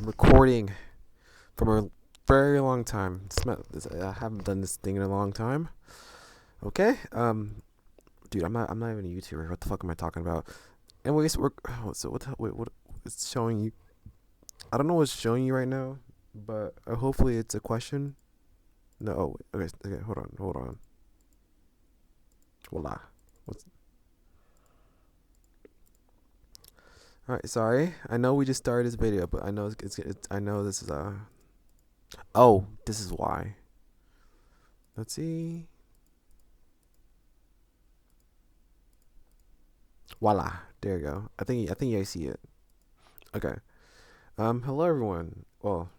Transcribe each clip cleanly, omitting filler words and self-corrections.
I'm recording from a very long time. I haven't done this thing in a long time. Okay. Dude, I'm not even a YouTuber. What the fuck am I talking about? Anyways, what it's showing you? I don't know what's showing you right now, but hopefully it's a question. No. Oh, okay. Hold on. Voila. What's All right? Sorry. I know we just started this video, but I know I know this is Oh, this is why. Let's see. Voila. There you go. I think you guys see it. Okay. Hello everyone. Well,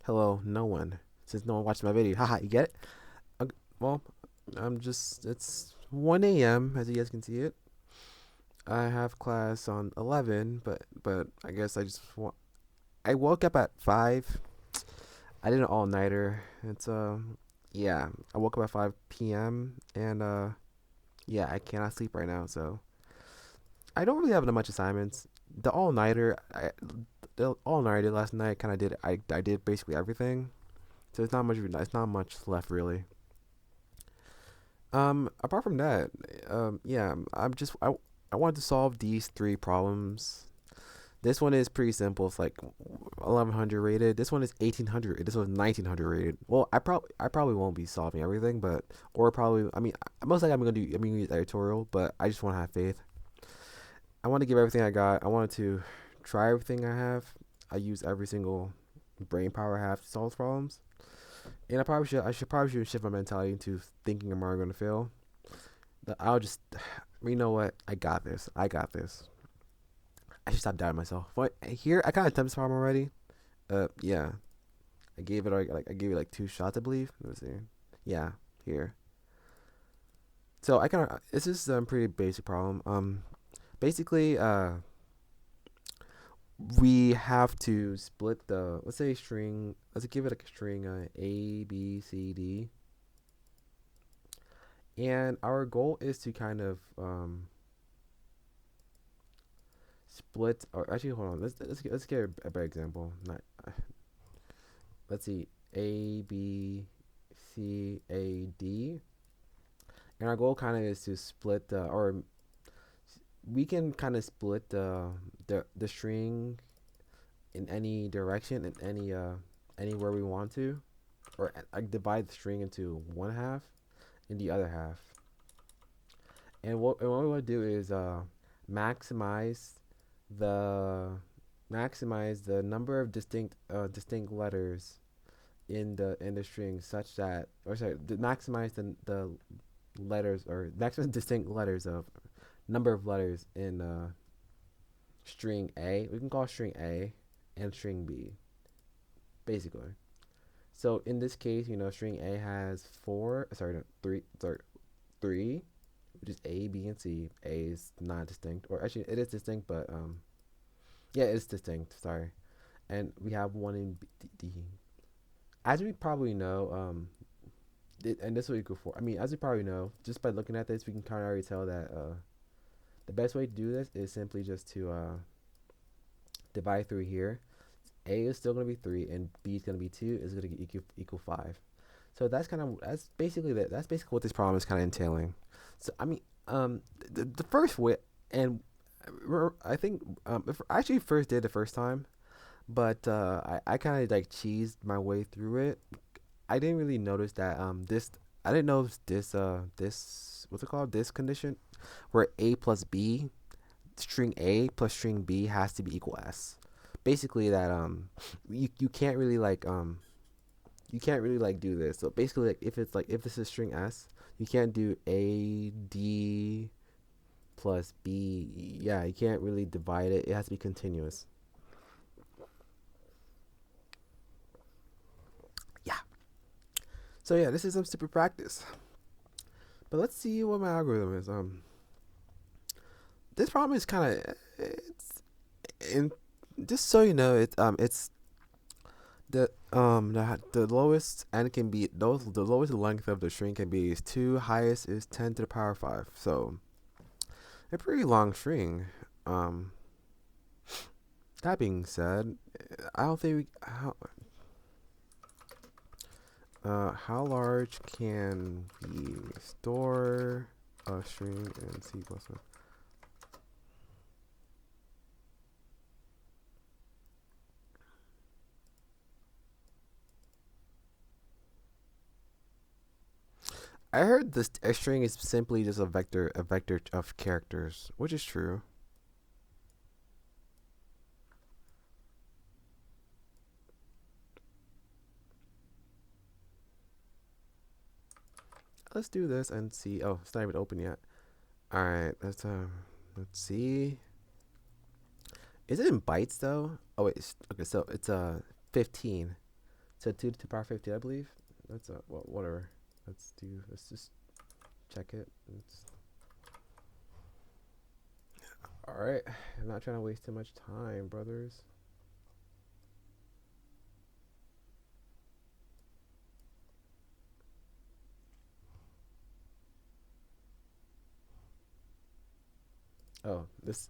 hello no one. Since no one watched my video. Haha, you get it? Okay, well, it's 1 a.m. as you guys can see it. I have class on 11, but I guess I woke up at 5. I did an all-nighter. It's yeah, I woke up at 5 p.m. and yeah, I cannot sleep right now, so I don't really have that much assignments. The all-nighter last night kind of did I did basically everything. So it's not much left really. Apart from that, yeah, I wanted to solve these three problems. This one is pretty simple. It's like 1100 rated. This one is 1800. This one is 1900 rated. Well, I probably won't be solving everything, but or probably I mean most likely I'm gonna use editorial, but I just want to have faith. I want to give everything I got. I wanted to try everything I have. I use every single brain power I have to solve problems. And I should probably should shift my mentality into thinking I'm already gonna fail. I'll just, you know what? I got this. I got this. I should stop doubting myself. But here, I kind of attempted this problem already. Yeah, I gave it like 2 shots, I believe. Let's see. Yeah, here. So I kind of this is a pretty basic problem. Basically, we have to split the let's say string. Let's give it like a string A B C D. And our goal is to kind of split, or actually, hold on. Let's get a better example. Not let's see, A B C A D, and our goal kind of is to split the, or we can kind of split the string in any direction, in anywhere we want to, or like divide the string into one half and the other half. And what we want to do is maximize the maximize the number of distinct letters in the string such that, or sorry, maximize the letters, or maximize distinct letters of number of letters in string A. We can call string A and string B basically. So in this case, string A has four, sorry, no, three, which is A, B, and C. A is not distinct, or actually it is distinct, but yeah, it's distinct. Sorry, and we have one in D. As we probably know, and this is what you go for. I mean, as we probably know, just by looking at this, we can kind of already tell that the best way to do this is simply just to divide through here. A is still going to be 3, and B is going to be 2. Is going to equal 5. So that's basically that. That's basically what this problem is kind of entailing. So I mean, the first way, and I think if I actually first did the first time, but I kind of like cheesed my way through it. I didn't really notice that this I didn't know this what's it called, this condition where A plus B, string A plus string B has to be equal S. Basically that you can't really like do this. So basically, like if this is string S, you can't do A D plus B. Yeah, you can't really divide it. It has to be continuous. Yeah. So yeah, this is some stupid practice. But let's see what my algorithm is. This problem is kind of it's in just so you know, it's the lowest and can be those the lowest length of the string can be is 2, highest is 10 to the power 5. So a pretty long string. Um That being said, I don't think how large can we store a string in C++? I heard this a string is simply just a vector of characters, which is true. Let's do this and see. Oh, it's not even open yet. All right, let's see. Is it in bytes though? Oh wait, okay. So it's 15. So 2 to the power 50, I believe. That's well, whatever. Let's just check it. All right. I'm not trying to waste too much time, brothers. Oh, this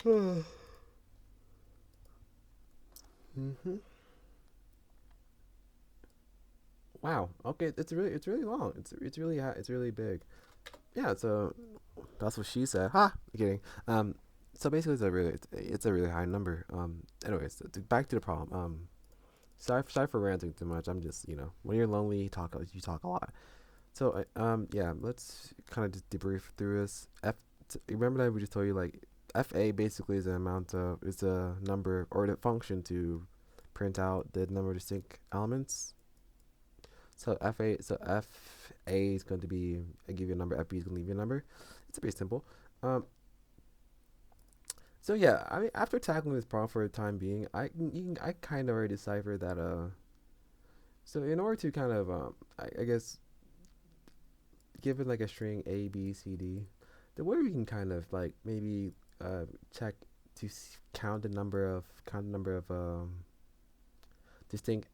Mhm. Wow. Okay, it's really long. It's really big. Yeah. So that's what she said. Ha. Kidding. So basically, it's a really high number. Anyways, back to the problem. Sorry for ranting too much. I'm just when you're lonely, you talk a lot. So yeah, let's kind of just debrief through this. Remember that we just told you like fa basically is the amount of it's a number or the function to print out the number of distinct elements. So fa is going to be I give you a number, fb is going to leave you a number. It's pretty simple. Um, so yeah, I mean after tackling this problem for the time being, I kind of already deciphered that so in order to kind of I guess given like a string A B C D, the way we can kind of like maybe check to count the number of distinct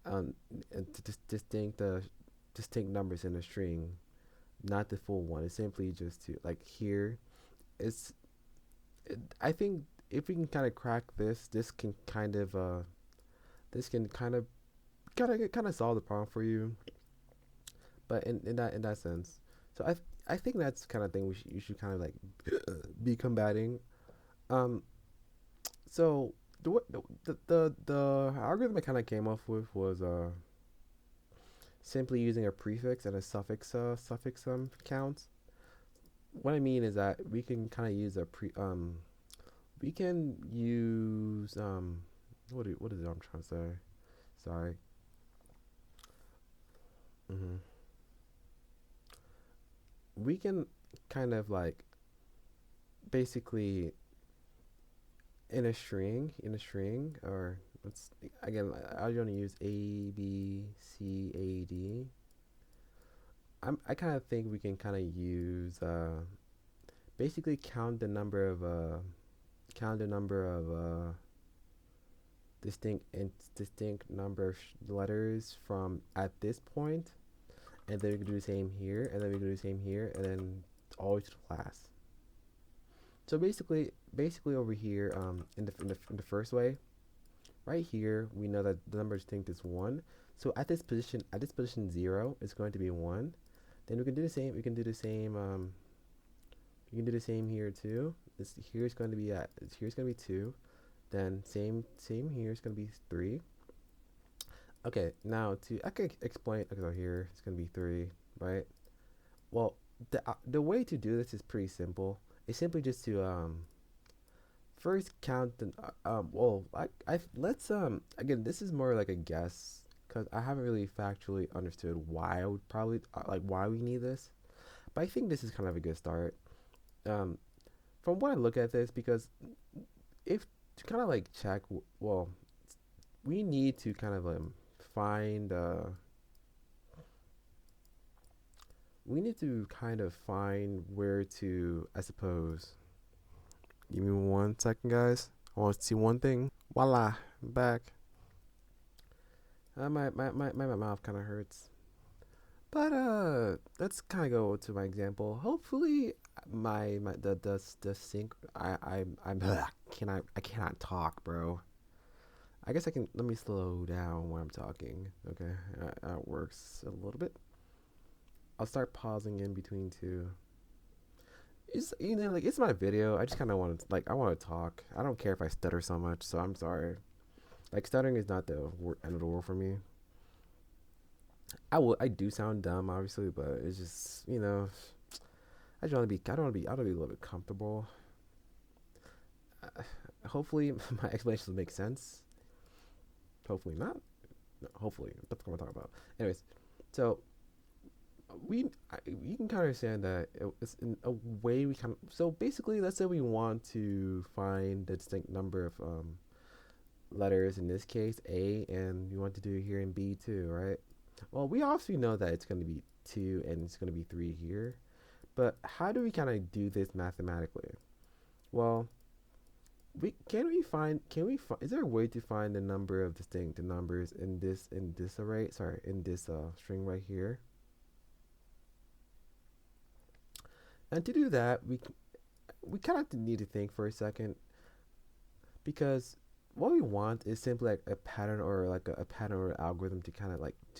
distinct distinct numbers in a string, not the full one. It's simply just to like here. It's I think if we can kind of crack this, this can kind of solve the problem for you. But in that sense, so I think that's kind of thing you should kind of like be combating. Um, so the algorithm I kind of came up with was simply using a prefix and a suffix count. What I mean is that we can kind of use a pre we can use what is it I'm trying to say? Sorry. hmm We can kind of like basically in a string or let's again I want to use a b c a d. I kind of think we can kind of use basically count the number of distinct number of letters from at this point, and then we can do the same here, and then we can do the same here, and then always to the last. So basically over here in the first way, right here we know that the number distinct is one. So at this position 0 is going to be 1. Then we can do the same. We can do the same here too. This here's going to be here's going to be 2. Then same here is going to be 3. Okay, now I can explain. Okay, so here it's going to be 3, right? Well, the way to do this is pretty simple. It's simply just to first count the well I let's again this is more like a guess because I haven't really factually understood why I would probably like why we need this, but I think this is kind of a good start. Um, from what I look at this, because if to kind of like check, well, we need to kind of find we need to kind of find where to I suppose. Give me 1 second, guys. I want to see one thing. Voila, back. My mouth kind of hurts. But let's kind of go to my example. Hopefully, my the sync. I'm I cannot talk, bro. I guess I can. Let me slow down when I'm talking. Okay, that works a little bit. I'll start pausing in between two. It's like it's my video. I just kind of want to I want to talk. I don't care if I stutter so much. So I'm sorry. Like stuttering is not the end of the world for me. I do sound dumb, obviously, but it's just I just want to be. I don't want to be a little bit comfortable. Uh, Hopefully, my explanations will make sense. Hopefully not. No, hopefully, that's what we're talking about. Anyways, so you can kind of understand that it's in a way we kind of. So basically, let's say we want to find the distinct number of letters in this case A, and you want to do it here in B too, right? Well, we obviously know that it's going to be 2 and it's going to be 3 here. But how do we kind of do this mathematically? Well, is there a way to find the number of distinct numbers in this array? Sorry, in this string right here. And to do that, we kind of need to think for a second because what we want is simply like a pattern or like a pattern or algorithm to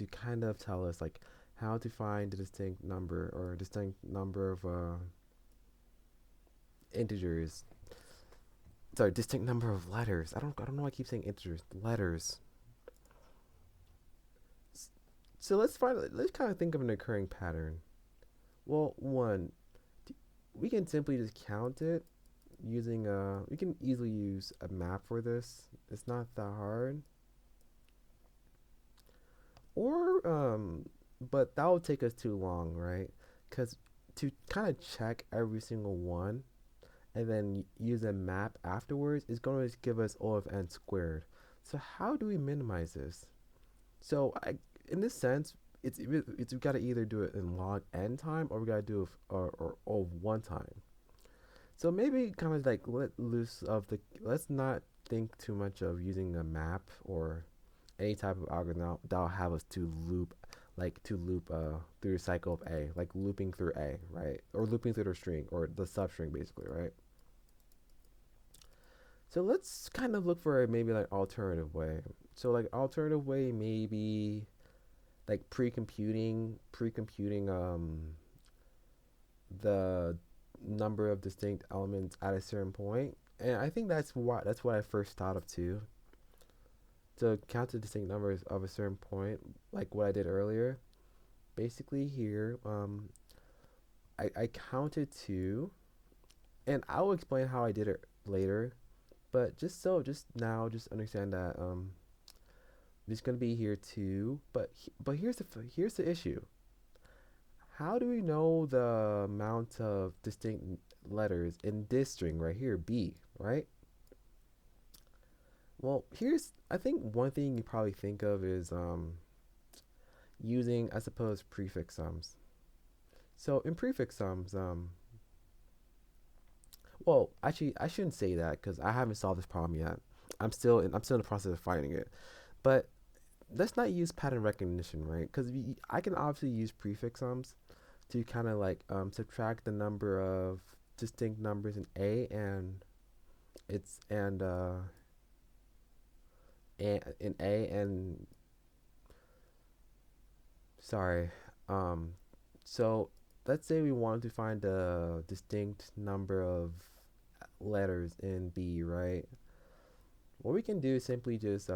kind of tell us like how to find the distinct number or distinct number of integers. Sorry, distinct number of letters. I don't know why I keep saying integers. Letters. So let's kind of think of an occurring pattern. Well, one, we can simply just count it using we can easily use a map for this. It's not that hard. Or but that would take us too long, right? Cuz to kind of check every single one and then use a map afterwards is going to give us O of n squared. So how do we minimize this? So in this sense, it's we got to either do it in log n time or we got to do it or one time. So maybe kind of like let loose of the. Let's not think too much of using a map or any type of algorithm that'll have us to loop, through the cycle of A, like looping through A, right? Or looping through the string or the substring basically, right? So let's kind of look for a maybe like alternative way. So like alternative way maybe like pre-computing the number of distinct elements at a certain point. And I think that's what I first thought of too. To count the distinct numbers of a certain point, like what I did earlier. Basically here, I counted two, and I'll explain how I did it later. But just now, just understand that there's gonna be here two. But here's the issue. How do we know the amount of distinct letters in this string right here, B, right? Well, here's I think one thing you probably think of is using I suppose prefix sums. So in prefix sums, well, actually I shouldn't say that because I haven't solved this problem yet. I'm still in the process of finding it. But let's not use pattern recognition, right? Because I can obviously use prefix sums to kind of like subtract the number of distinct numbers in A it's and in A and sorry. Um, so let's say we want to find a distinct number of letters in B, right? What we can do is simply just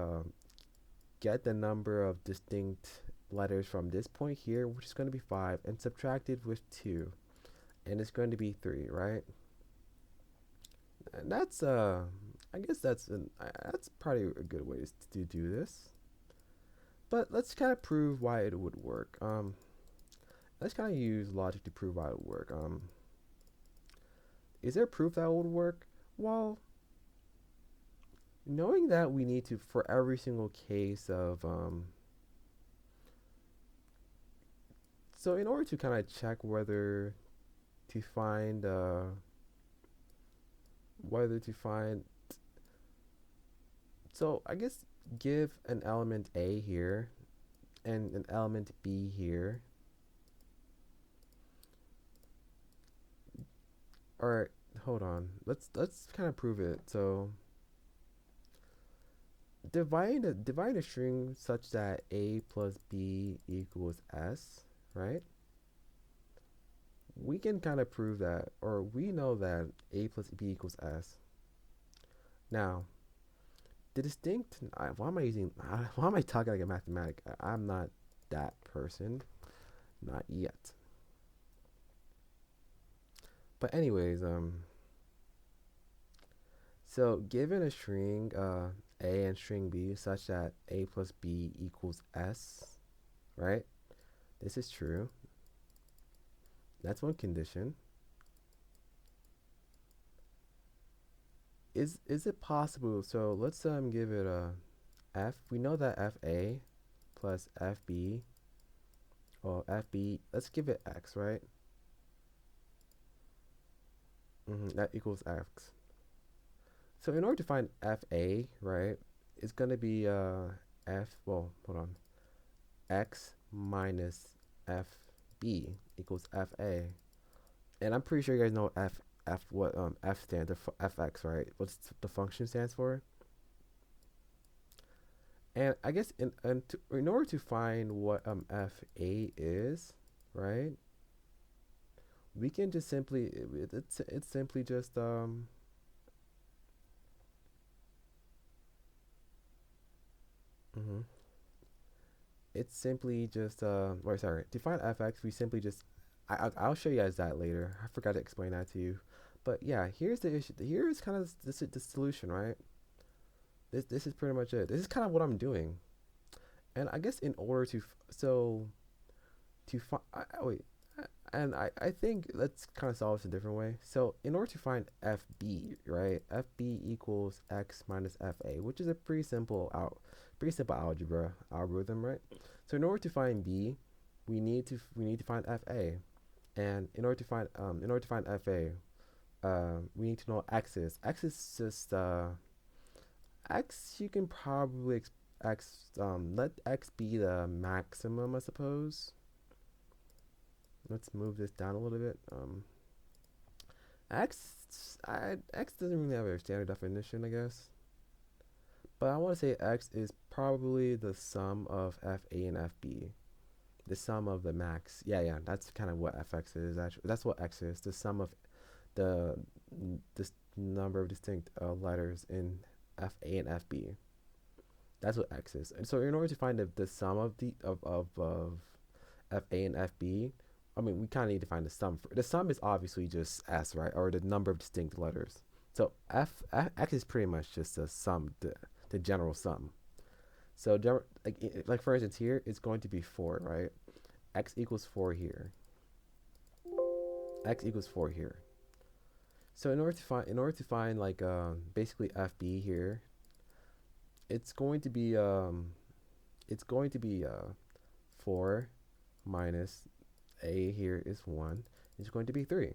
get the number of distinct letters from this point here, which is going to be 5, and subtract it with 2, and it's going to be 3, right? And that's I guess that's probably a good way to do this. But let's kind of prove why it would work. Let's kind of use logic to prove why it would work. Is there proof that it would work? Well, knowing that we need to for every single case of so in order to kind of check to find whether to find so I guess give an element A here and an element B here. or hold on. Let's kind of prove it. So divide a string such that a plus b equals s, right? We can kind of prove that, or we know that a plus b equals s. Now, the distinct. Why am I using? Why am I talking like a mathematic? I'm not that person, not yet. But anyways, so given a string a and string b such that a plus b equals s, right? This is true. That's one condition. Is it possible? So let's give it a f. We know that fa plus fb, or fb. Let's give it x, right? That equals x. So in order to find fa, right, it's gonna be f. Well, hold on. X minus fb equals fa, and I'm pretty sure you guys know what f stands for, fx, right? What's the function stands for? And I guess in order to find what fa is, right? We can just simply it's simply just mhm. It's simply just or sorry, to find fx we simply just I'll show you guys that later. I forgot to explain that to you. But yeah, here's the issue. Here's kind of the solution, right? This is pretty much it. This is kind of what I'm doing. And I guess in order to so to find wait, and I think let's kind of solve this a different way. So in order to find FB, right? FB equals x minus FA, which is a pretty simple algorithm, right? So in order to find B, we need to find FA, and in order to find FA, we need to know X is. X is just X. You can probably X let X be the maximum, I suppose. Let's move this down a little bit. X doesn't really have a standard definition, I guess. But I want to say X is probably the sum of FA and FB. The sum of the max. Yeah, that's kind of what FX is, actually. That's what X is. The sum of the this number of distinct letters in FA and FB. That's what X is. And so in order to find the sum of FA and FB, I mean, we kind of need to find the sum. The sum is obviously just S, right? Or the number of distinct letters. So X is pretty much just the sum, the general sum. So like for instance here, it's going to be 4, right? X equals 4 here. X equals 4 here. So in order to find like basically FB here, it's going to be 4 minus A here is 1. It's going to be 3.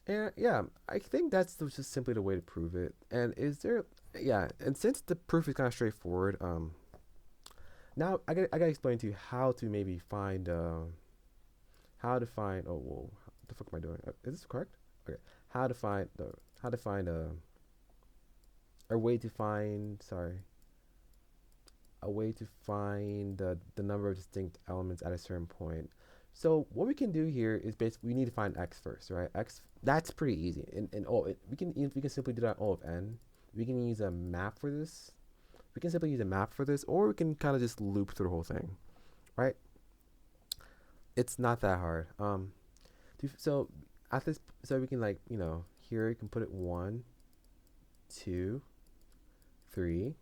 And yeah, I think that's just simply the way to prove it. And is there, yeah, and since the proof is kind of straightforward, now I gotta explain to you how to maybe find, oh, whoa, what the fuck am I doing? Is this correct? Okay, how to find, how to find, a way to find, sorry, a way to find the number of distinct elements at a certain point. So what we can do here is basically we need to find x first, right? X, that's pretty easy. We can simply do that O of n. We can use a map for this. We can simply use a map for this, or we can kind of just loop through the whole thing, right? It's not that hard. So at this, so we can like here you can put it 1, 2, 3,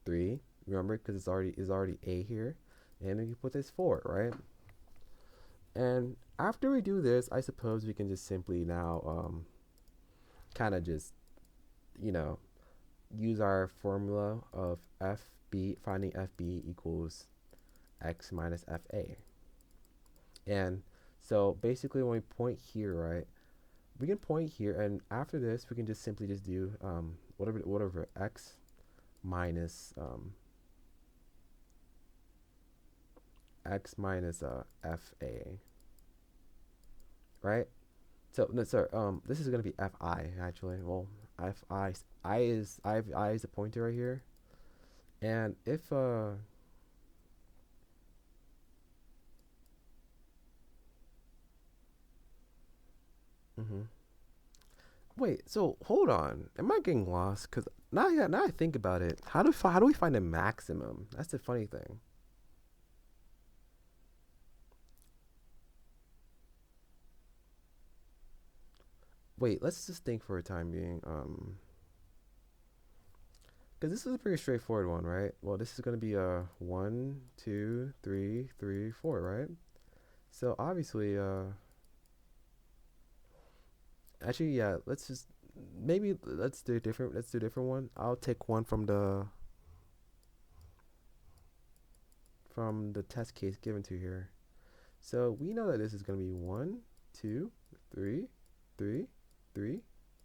3. Remember, because it's already A here, and then you put this 4, right? And after we do this, I suppose we can just simply now kind of just you know use our formula of FB, finding FB equals x minus FA. And so basically when we point here, right, we can point here, and after this we can just simply just do whatever x minus FA. right? So no, sorry. This is gonna be fi actually. Well, fi I is the pointer right here, and if hmm wait. So hold on. Am I getting lost? Cause now, yeah, now I think about it. How do we find a maximum? That's the funny thing. Wait, let's just think for a time being. Because this is a pretty straightforward one, right? Well, this is gonna be a one, two, three, three, four, right? So obviously, actually, yeah. Let's just maybe let's do a different. Let's do a different one. I'll take one from the test case given to here. So we know that this is gonna be one, two, three, three, three,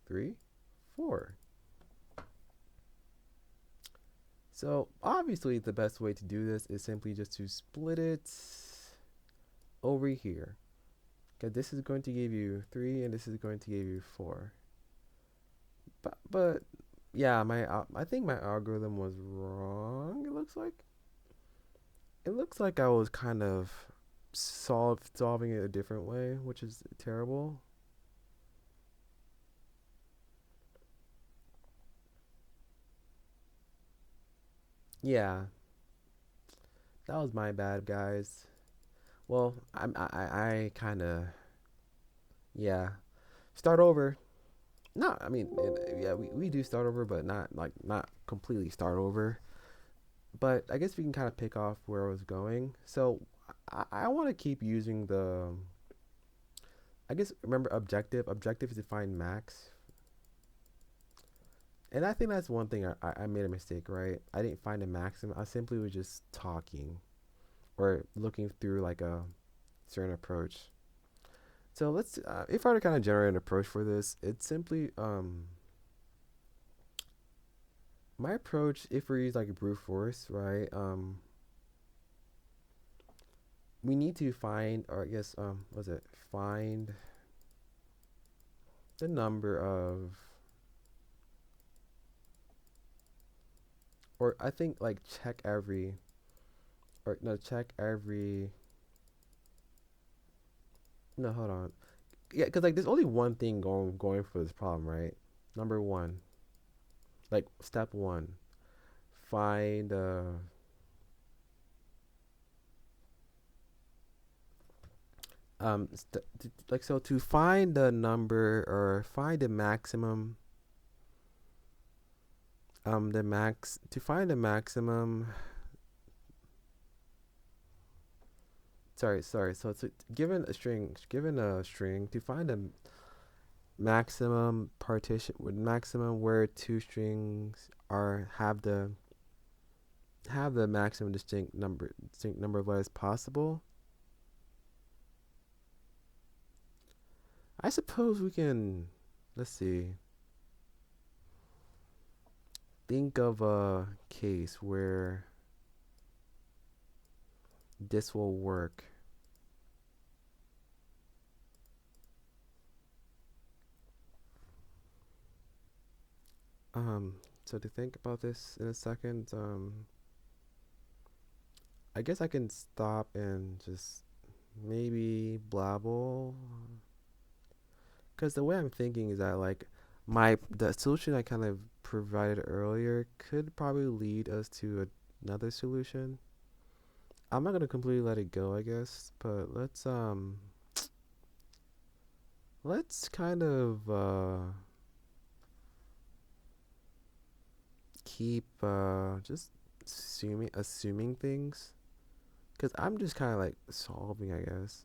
three, four. So obviously, the best way to do this is simply just to split it over here. Okay, this is going to give you three, and this is going to give you four. But yeah, my I think my algorithm was wrong. It looks like I was kind of solving it a different way, which is terrible. Yeah, that was my bad, guys. Well, I kind of yeah start over. No, I mean yeah we do start over, but not completely start over. But I guess we can kind of pick off where I was going. So I want to keep using the. I guess remember objective. Objective is to find max, and I think that's one thing I made a mistake. Right, I didn't find a maximum. I simply was just talking or looking through like a certain approach. So let's if I were to kind of generate an approach for this, it's simply my approach if we use like brute force, right? We need to find, or I guess was it find the number of, or I think like check every, or no, check every. No, hold on. Yeah, because like there's only one thing going for this problem, right? Number one, like step one, find like so to find the number or find the maximum the max to find the maximum. Sorry. So it's given a string to find a maximum partition with maximum where two strings are have the maximum distinct number of letters possible. I suppose we can, let's see, think of a case where this will work. Um, so to think about this in a second, I guess I can stop and just maybe blabble. Because the way I'm thinking is that like the solution I kind of provided earlier could probably lead us to another solution. I'm not gonna completely let it go, I guess, but let's kind of keep just assuming things, because I'm just kind of like solving, I guess.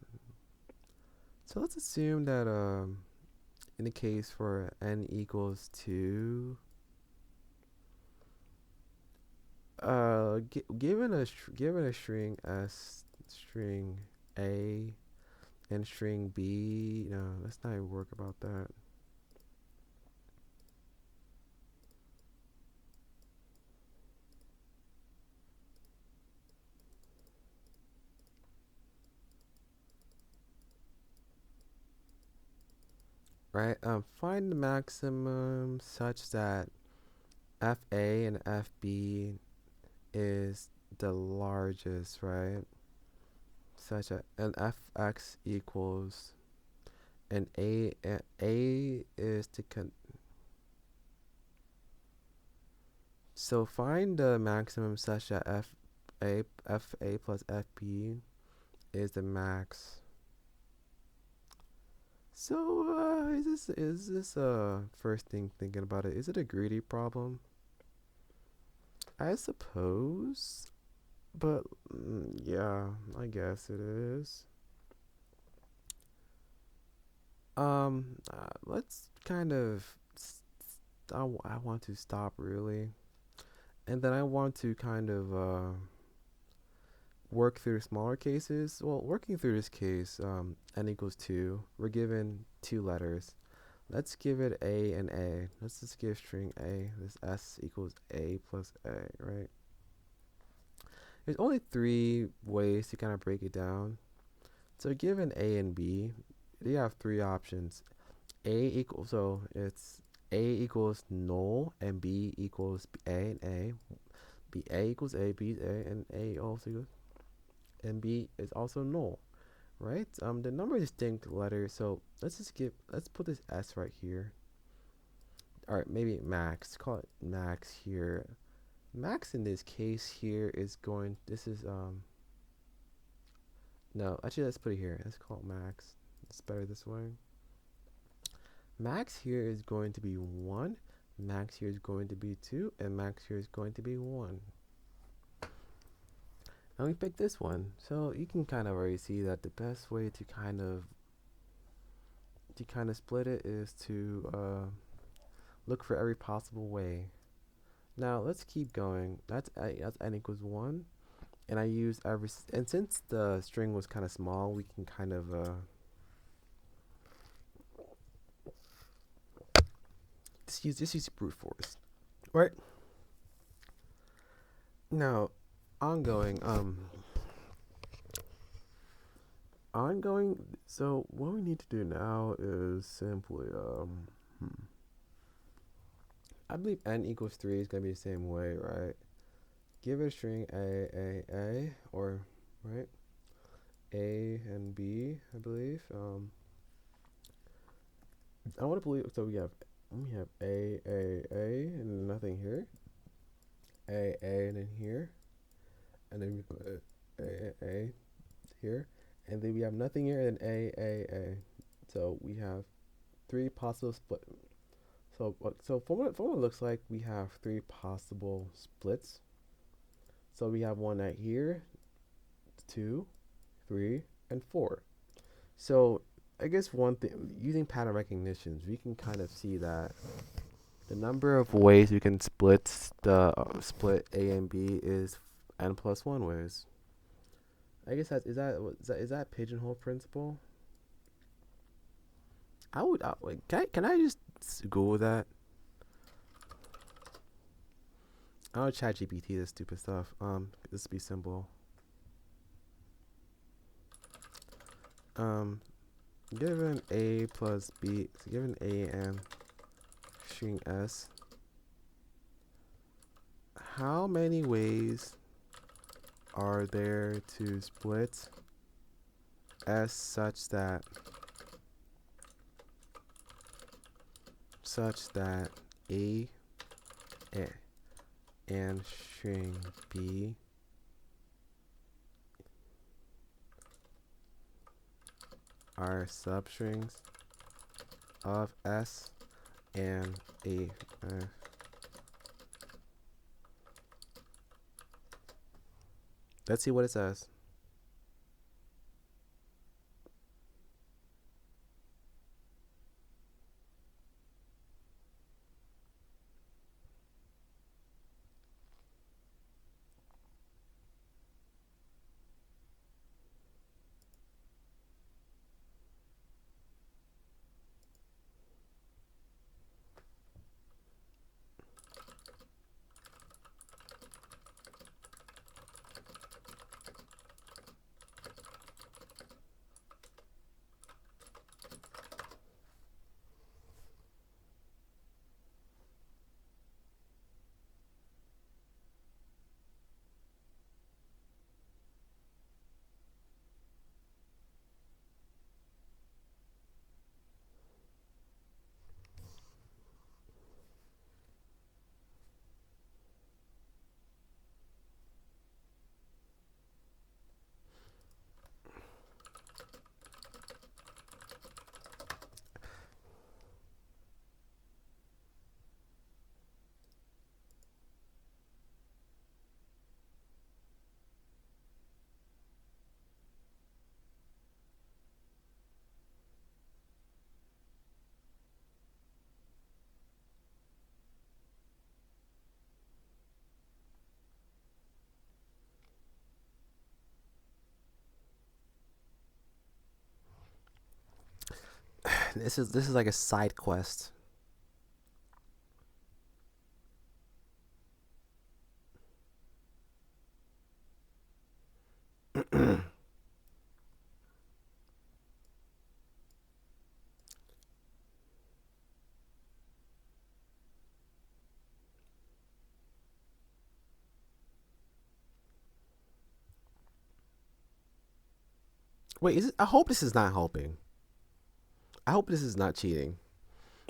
So let's assume that in the case for n equals 2, given a string s, string a, and string b, no, let's not even work about that. right? Find the maximum such that FA and FB is the largest, right? Such that and FX equals and A is the so find the maximum such that FA plus FB is the max. So is this first thing thinking about it? Is it a greedy problem? I suppose, but yeah, I guess it is. Let's kind of. I want to stop really, and then I want to kind of work through smaller cases. Well, working through this case, n equals 2, we're given two letters. Let's give it a and a. Let's just give string a. This s equals a plus a, right? There's only three ways to kind of break it down. So given a and b, you have three options. So it's a equals null and b equals a and a. A equals a, b is a, and a also equals, and b is also null, right? The number of distinct letters. So let's put this s right here. All right, maybe max. Call it max here. Max in this case here is going. This is No, actually let's put it here. Let's call it max. It's better this way. Max here is going to be 1. Max here is going to be 2, and max here is going to be 1. And we pick this one. So you can kind of already see that the best way to kind of split it is to look for every possible way. Now let's keep going. That's n equals 1, and I use and since the string was kind of small, we can kind of just use brute force, right? Now ongoing. So what we need to do now is simply I believe n equals 3 is gonna be the same way, right? Give it a string a, or right, a and b, I believe. I want to believe. So we have a, and nothing here. A, and then here, and then we put a here, and then we have nothing here, and a. So we have three possible split. So from what it looks like, we have three possible splits. So we have one right here, 2, 3, and 4. So I guess one thing, using pattern recognitions, we can kind of see that the number of ways we can split split A and B is n plus 1 ways. I guess is that pigeonhole principle? Wait, can I just Google that? I don't chat GPT this stupid stuff. This be simple. Given A plus B, so given A and string S, how many ways are there to split S such that A and string B are substrings of S and A. Let's see what it says. This is like a side quest. Wait, is it? I hope this is not helping. I hope this is not cheating.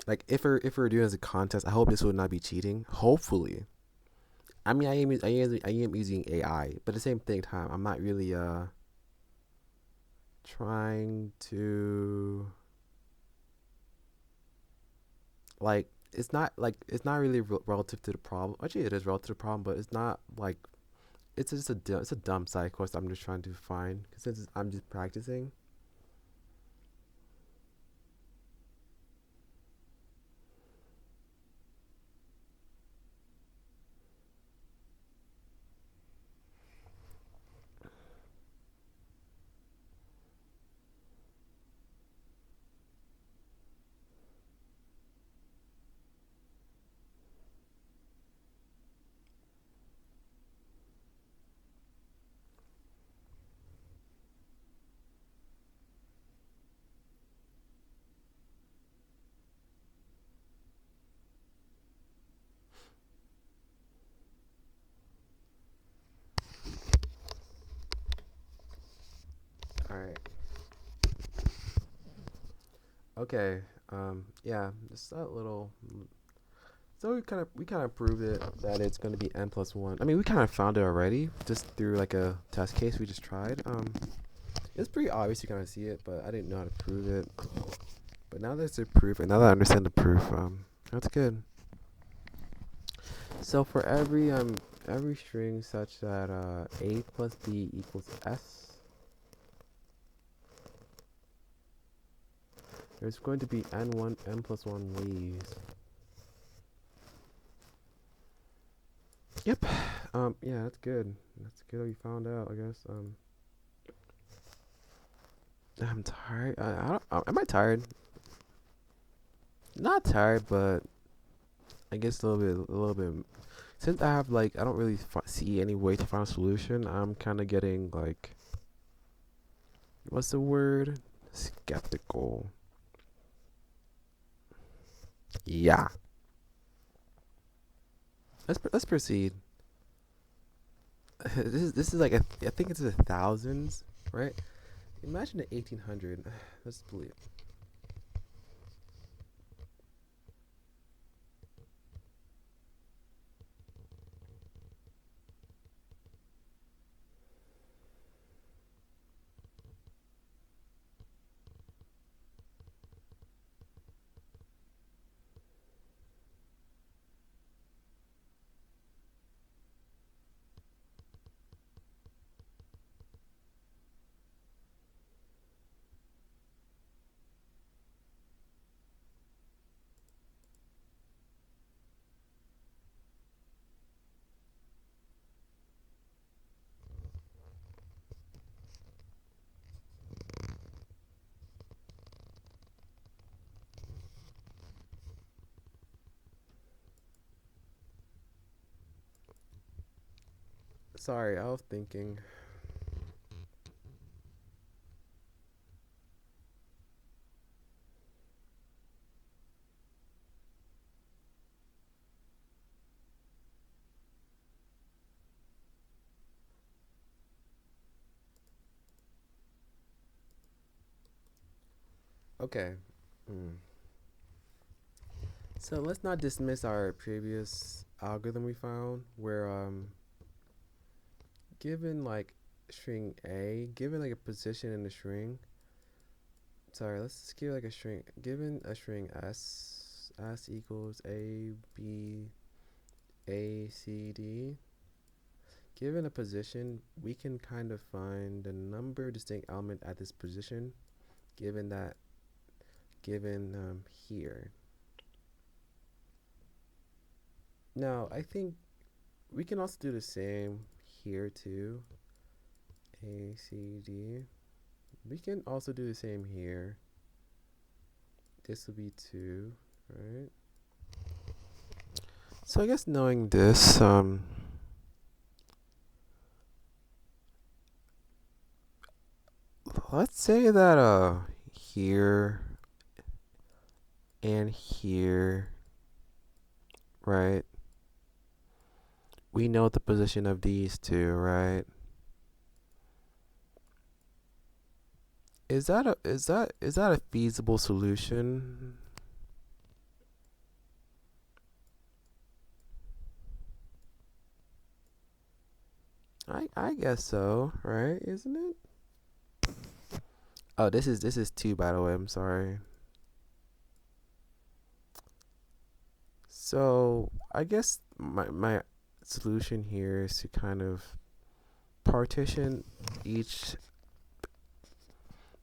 Like if we're doing as a contest, I hope this would not be cheating. Hopefully. I mean, I am using AI, but at the same thing time, I'm not really trying to like it's not really relative to the problem. Actually, it is relative to the problem, but it's not like it's just it's a dumb side quest I'm just trying to find because since I'm just practicing. All right. Okay. Yeah. Just that little. So we kind of proved it that it's going to be n+1. I mean, we kind of found it already just through like a test case we just tried. It's pretty obvious you kind of see it, but I didn't know how to prove it. But now there's a proof, and now that I understand the proof, that's good. So for every string such that a plus b equals s, there's going to be n+1 ways. Yep. Yeah, that's good. That's good that we found out, I guess. I'm tired. I don't, am I tired? Not tired, but I guess a little bit. Since I have like, I don't really see any way to find a solution. I'm kind of getting like, what's the word? Skeptical. Yeah. Let's proceed. This is like I think it's the thousands, right? Imagine the 1800. Let's believe. Sorry, I was thinking. Okay. Hmm. So let's not dismiss our previous algorithm we found, where given like string A, given like a position in the string. Sorry, let's just give like a string. Given a string S equals A, B, A, C, D. Given a position, we can kind of find the number of distinct element at this position, given that, given here. Now, I think we can also do the same here too. A, C, D. We can also do the same here. this will be 2, right? So I guess knowing this, let's say that here and here, right? We know the position of these two, right? Is that a feasible solution? I guess so, right? Isn't it? Oh, this is 2, by the way. I'm sorry. So I guess my solution here is to kind of partition each.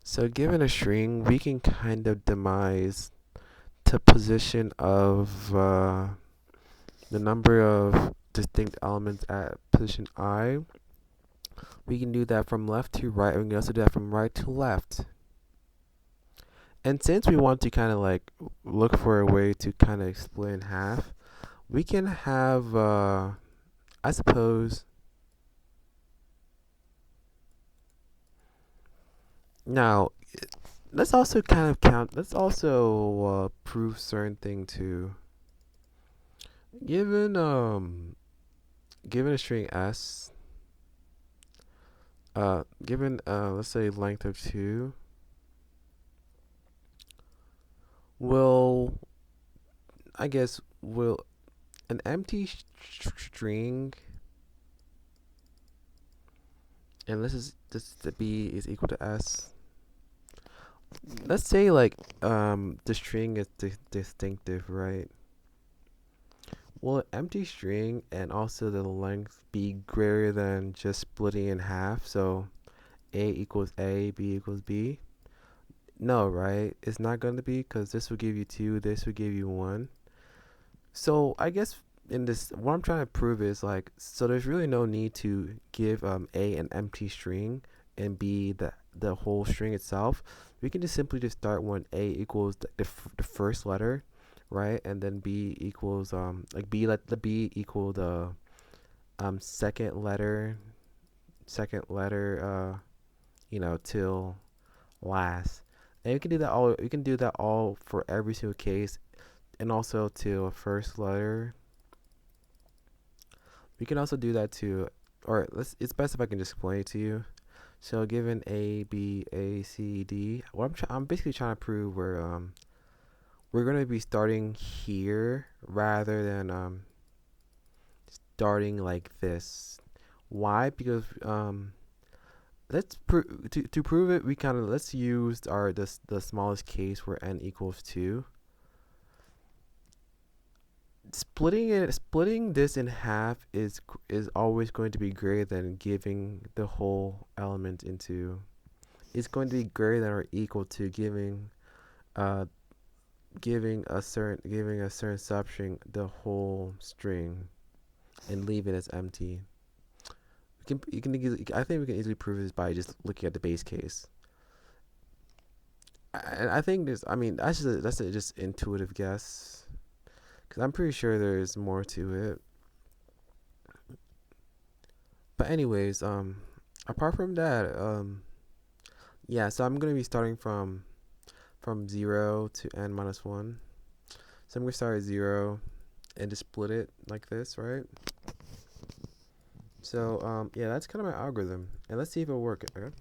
So given a string, we can kind of demise the position of the number of distinct elements at position I. We can do that from left to right, and we can also do that from right to left. And since we want to kind of like look for a way to kind of split in half, we can have, I suppose, now let's also kind of count, let's also prove certain thing too. Given given a string s, given let's say length of 2, will I guess will an empty string, and this the b is equal to s. Let's say like the string is distinctive, right? Will an empty string and also the length be greater than just splitting in half? So a equals a, b equals b. No, right? It's not going to be, because this will give you 2, this will give you 1. So I guess in this, what I'm trying to prove is like, so there's really no need to give a an empty string and b the whole string itself. We can just simply just start when a equals the first letter, right? And then b equals like b, let the b equal the second letter till last. And we can do that all. We can do that all for every single case, and also to a first letter. We can also do that to, or let's. It's best if I can just explain it to you. So given A, B, A, C, D, what I'm basically trying to prove we're going to be starting here rather than starting like this. Why? Because to prove it, we kind of let's use the smallest case where n equals 2. Splitting this in half is always going to be greater than giving the whole element into. It's going to be greater than or equal to uh giving a certain substring the whole string and leave it as empty. I think we can easily prove this by just looking at the base case. I think there's, I mean, that's a just intuitive guess, because I'm pretty sure there's more to it. But anyways, apart from that, yeah. So I'm gonna be starting from 0 to n minus 1. So I'm gonna start at 0 and just split it like this, right? So yeah, that's kind of my algorithm, and let's see if it'll work. Okay.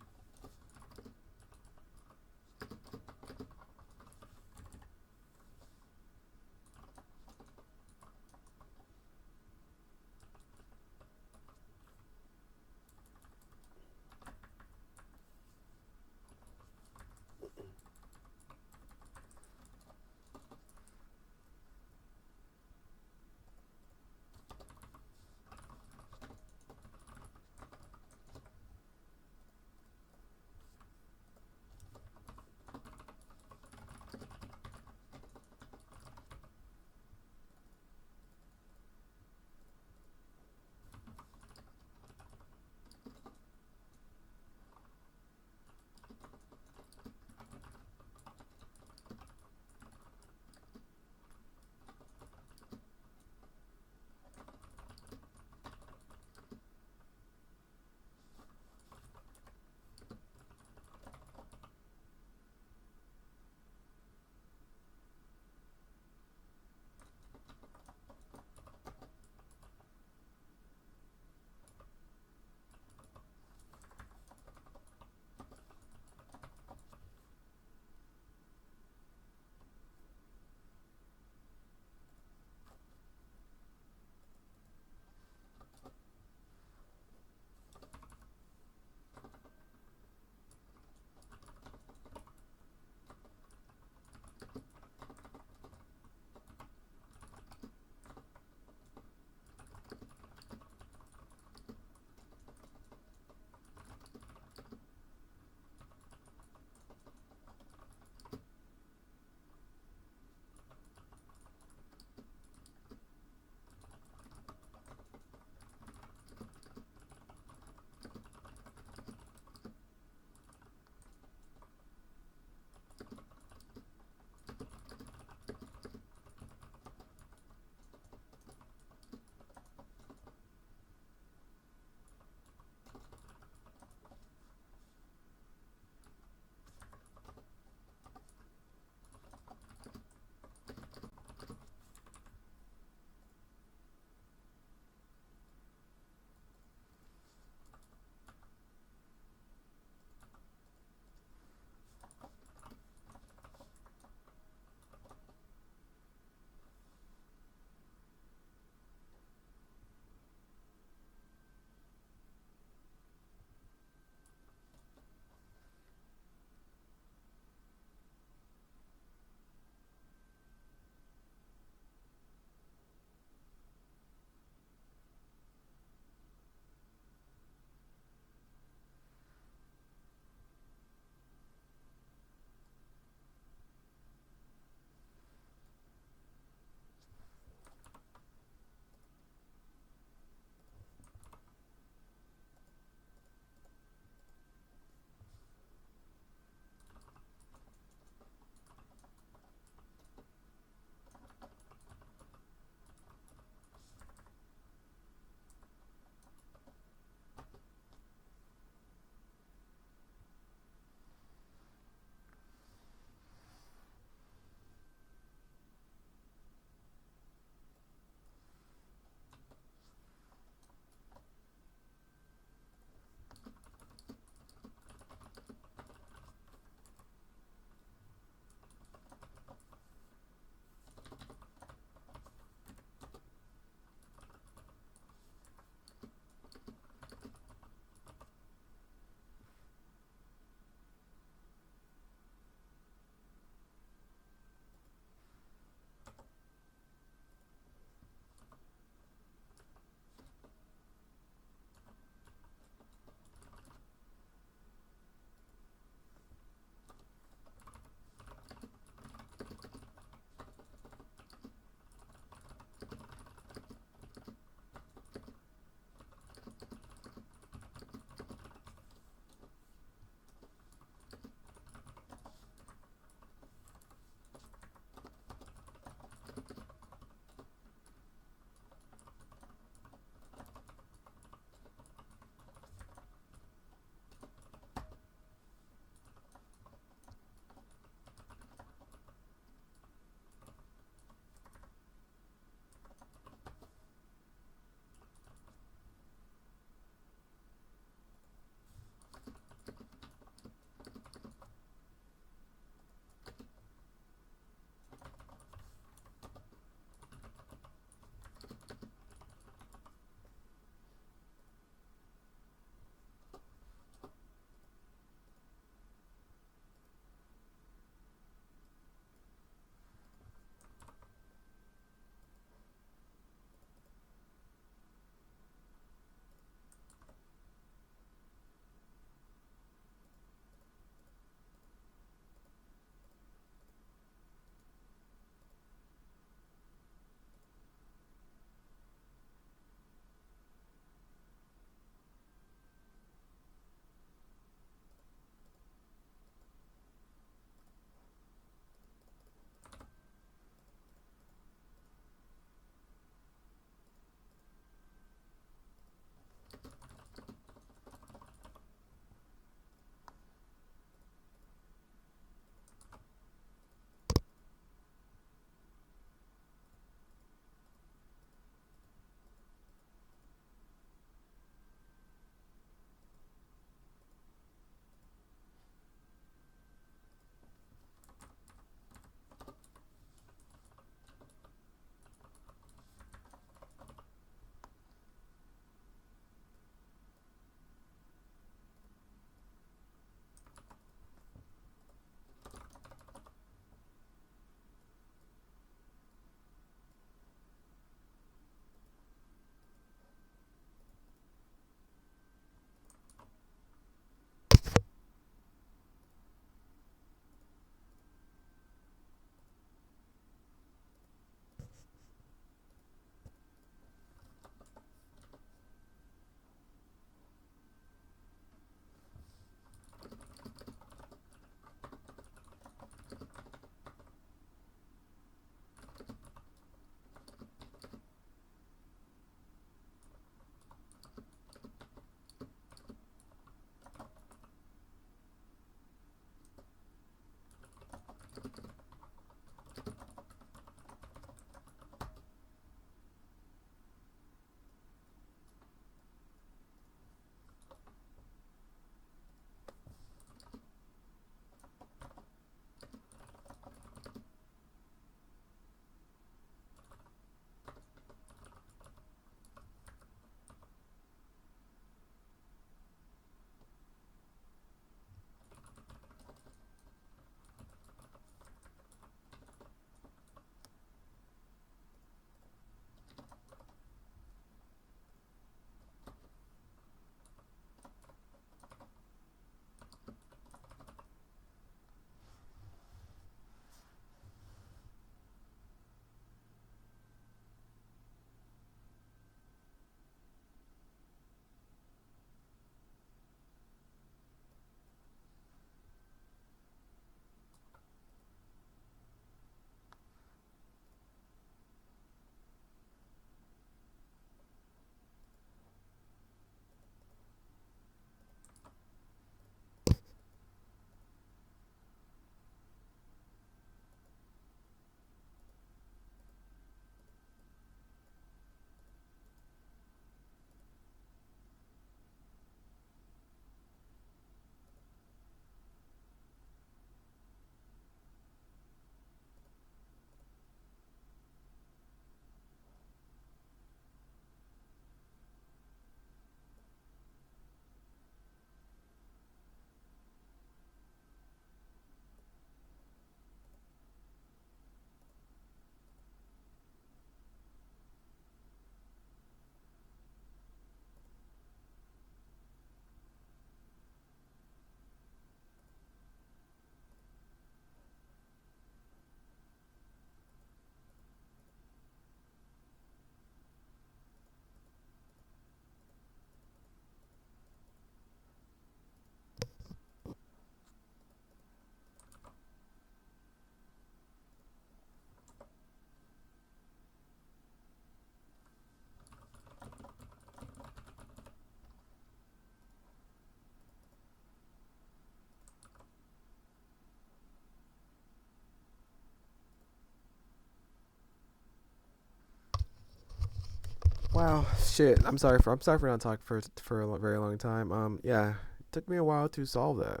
Wow, shit. I'm sorry for not talking for a very long time. Yeah, it took me a while to solve that.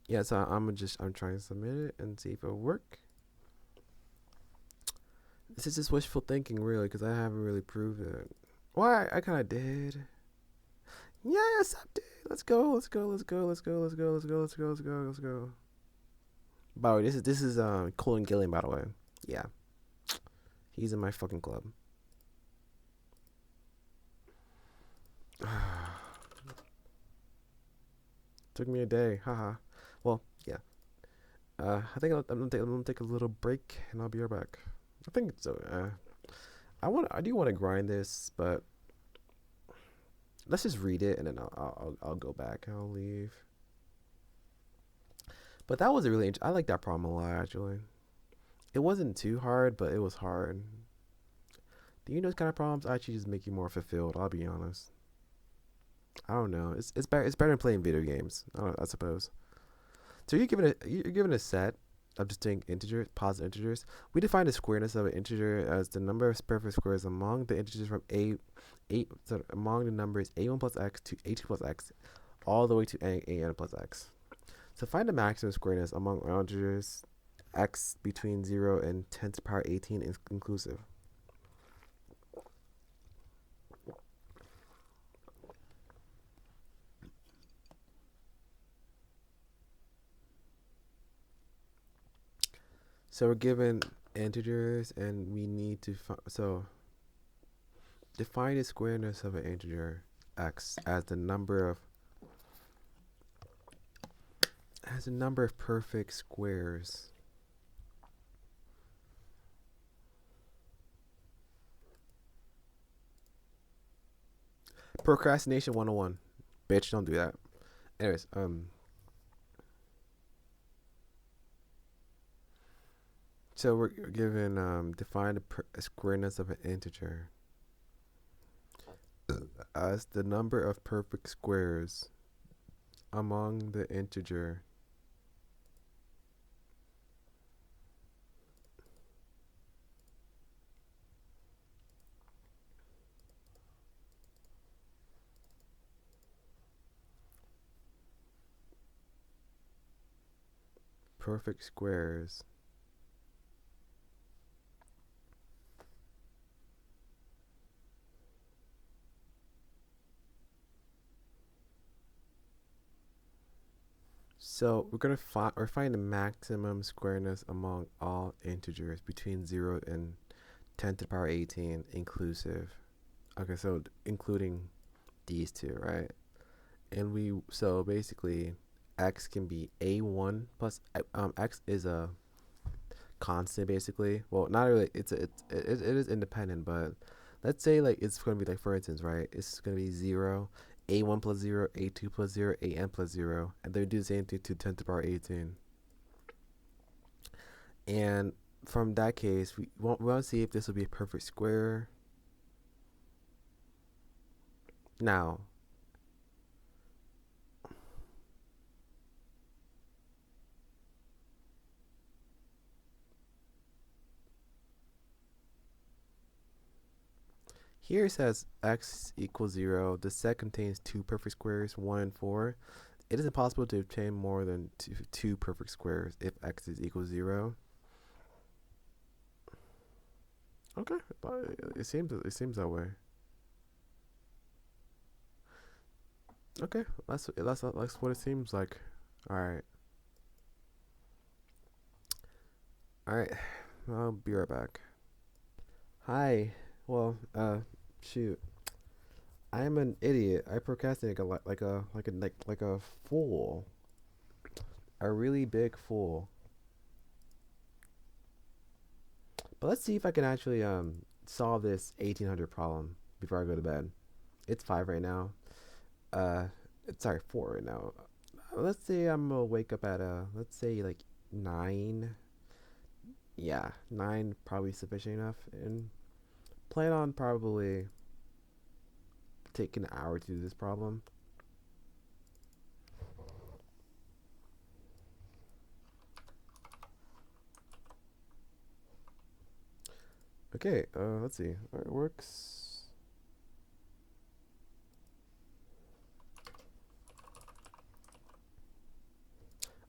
Yeah, so I'm trying to submit it and see if it'll work. This is just wishful thinking, really, because I haven't really proved it. Well, I kind of did. Yeah, I accepted. Let's go. Let's go. Let's go. Let's go. Let's go. Let's go. Let's go. Let's go. Let's go. By the way, this is Colin Gilliam. By the way, yeah, he's in my fucking club. Took me a day. Haha. Well, yeah. I'm gonna take a little break and I'll be right back. I think so. I do want to grind this, but let's just read it and then I'll go back and I'll leave. But that was a really I like that problem a lot actually. It wasn't too hard, but it was hard. Do you know those kind of problems actually just make you more fulfilled? I'll be honest. I don't know. It's better than playing video games. I suppose. So you're given a set of distinct integers, positive integers. We define the squareness of an integer as the number of perfect squares among the integers from among the numbers a1 plus x to a2 plus x, all the way to an plus x. So find the maximum squareness among integers x between 0 and 10 to the power 18 inclusive. So we're given integers and we need to define the squareness of an integer x as the number of perfect squares. Procrastination 101. Bitch, don't do that. Anyways, so we're given define the squareness of an integer as the number of perfect squares among the integer perfect squares so we're find the maximum squareness among all integers between 0 and 10 to the power 18 inclusive. Okay, so including these two, right? And so basically x can be a1 plus x is a constant basically. Well, not really. It is independent, but let's say like it's going to be like, for instance, right? It's going to be 0, a1 plus 0, a2 plus 0, an plus 0, and they do the same thing to 10 to the power 18. And from that case, we want to see if this will be a perfect square. Now, here it says x equals 0. The set contains two perfect squares, 1 and 4. It is impossible to obtain more than two perfect squares if x is equal to 0. Okay, but it seems that way. Okay, that's what it seems like. All right, all right. I'll be right back. Hi. Well, shoot. I am an idiot. I procrastinate a lot, like a fool, a really big fool. But let's see if I can actually solve this 1800 problem before I go to bed. It's 5 right now. Uh, sorry, 4 right now. Let's say I'm gonna wake up at let's say like 9. Yeah, 9 probably sufficient enough, and plan on probably taking an hour to do this problem. Okay, let's see. It works.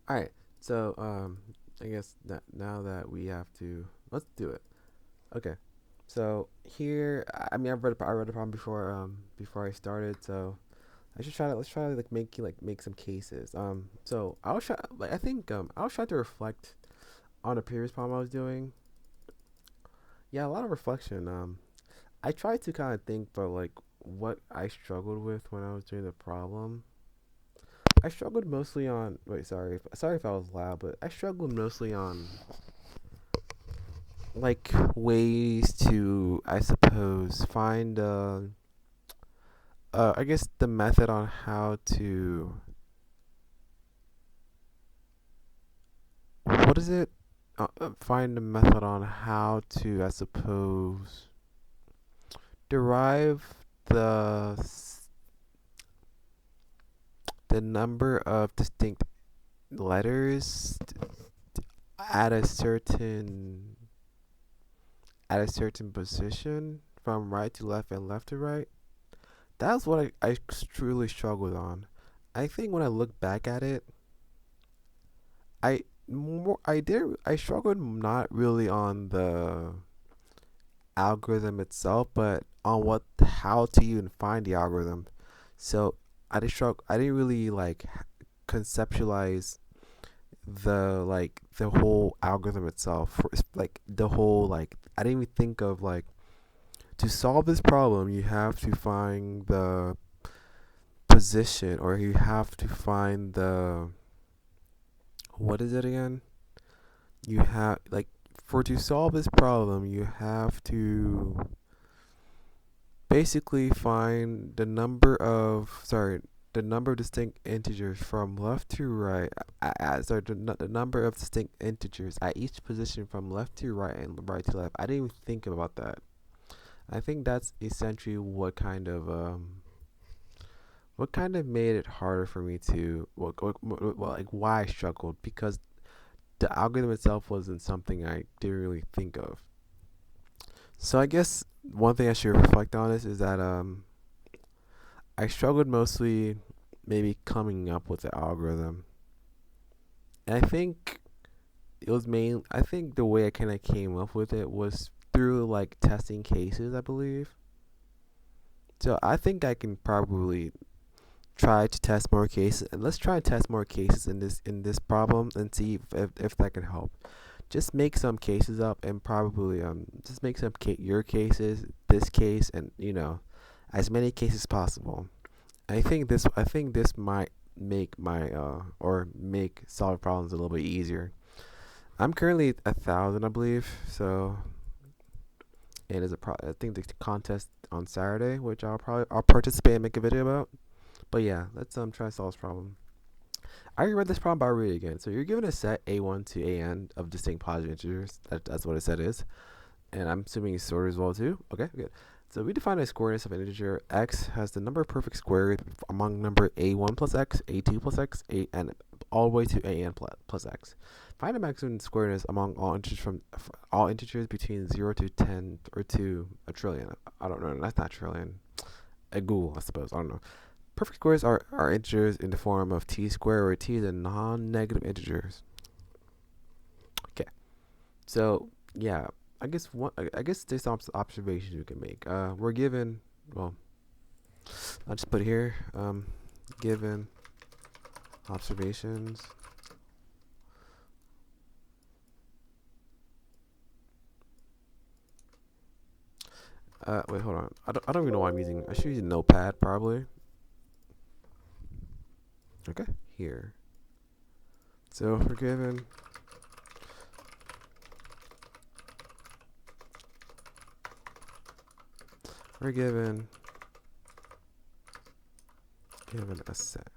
All right. So, I guess that now that we have to, let's do it. Okay. So here, I mean, I read the problem before, before I started. So I should try to let's try to make some cases. So I was try like I think I was trying to reflect on a previous problem I was doing. Yeah, a lot of reflection. I tried to kind of think about like what I struggled with when I was doing the problem. I struggled mostly on. Wait, sorry if I was loud, but I struggled mostly on like ways to, I suppose, find I guess the method on how to, what is it? Find a method on how to, I suppose, derive the the number of distinct letters at a certain position from right to left and left to right. That's what I truly struggled on. I think when I look back at it, I struggled not really on the algorithm itself, but on what how to even find the algorithm. So I didn't really like conceptualize the whole algorithm itself. Like the whole like I didn't even think of like to solve this problem you have to find the position, or you have to find the, what is it again? You have like, for to solve this problem you have to basically find the number of distinct integers from left to right. The number of distinct integers at each position from left to right and right to left. I didn't even think about that. I think that's essentially what kind of made it harder for me to, like why I struggled, because the algorithm itself wasn't something I didn't really think of. So I guess one thing I should reflect on is that I struggled mostly maybe coming up with the algorithm. And I think I think the way I kind of came up with it was through like testing cases, I believe. So I think I can probably try to test more cases, and let's try and test more cases in this problem and see if that can help. Just make some cases up and probably just make some your cases, this case, and as many cases as possible. I think this might make my or make solving problems a little bit easier. I'm currently at 1,000, I believe. So it is I think the contest on Saturday, which I'll participate and make a video about. But yeah, let's try to solve this problem. I already read this problem, but I'll read it again. So you're given a set A1 to AN of distinct positive integers. That's what a set is, and I'm assuming it's sorted as well too. Okay, good. So we define a squareness of an integer x has the number of perfect squares among number a1 plus x, a2 plus x, and all the way to an plus x. Find the maximum squareness among all integers between 0 to 10 or to a trillion. I don't know. That's not trillion. A Google, I suppose. I don't know. Perfect squares are integers in the form of t squared, where t is a non-negative integers. Okay. So yeah, I guess there's some observations we can make. We're given, well, I'll just put it here. Given observations. Wait, hold on. I don't even know why I'm using. I should use a notepad probably. Okay, here. So we're given. We're given a set.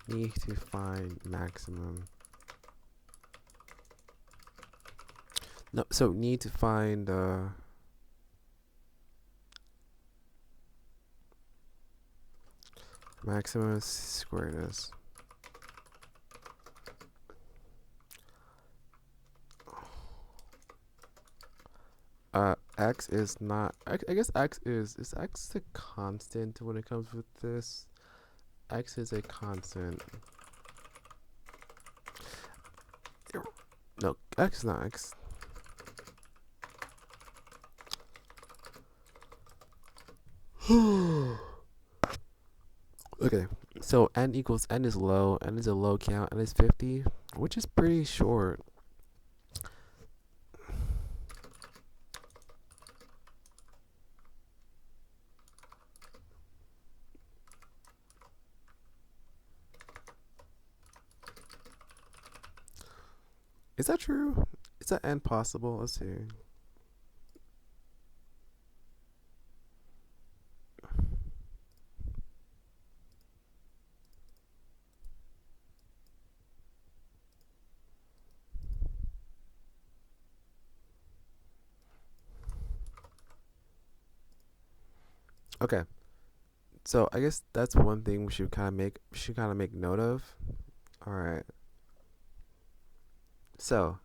Need to find maximum. No, so need to find maximum squareness. X is not. I guess X is X a constant when it comes with this? X is a constant. No, X is not X. Okay, so n is low, n is a low count, n is 50, which is pretty short. Is that true? Is that n possible? Let's see. Okay, so I guess that's one thing we should kind of make note of. All right. So,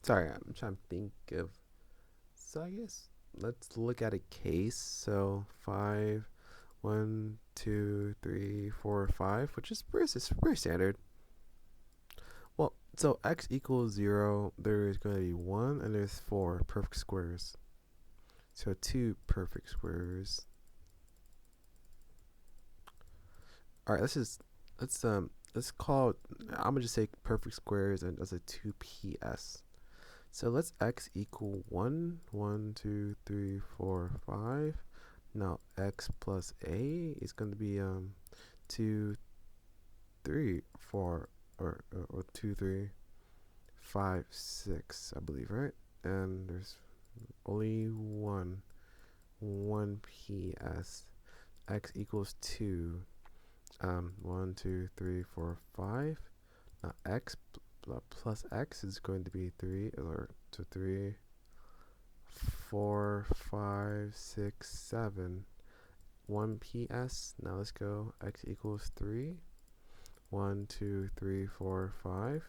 sorry, I'm trying to think of. So I guess let's look at a case. So 5, 1, 2, 3, 4, 5, which is pretty standard. Well, so x equals 0, there is going to be 1 and there's 4 perfect squares. So 2 perfect squares. All right, let's call, I'm gonna just say perfect squares and as a 2ps. So let's x equal 1, 1, 2, 3, 4, 5. Now x plus a is going to be 2, 3, 4, or 2, 3, 5, 6, I believe, right? And there's only one ps. X equals 2. 1, 2, 3, 4, 5. Now x plus x is going to be 3, or 2, 3, 4, 5, 6, 7. 1 ps. Now let's go. X equals 3. 1, 2, 3, 4, 5.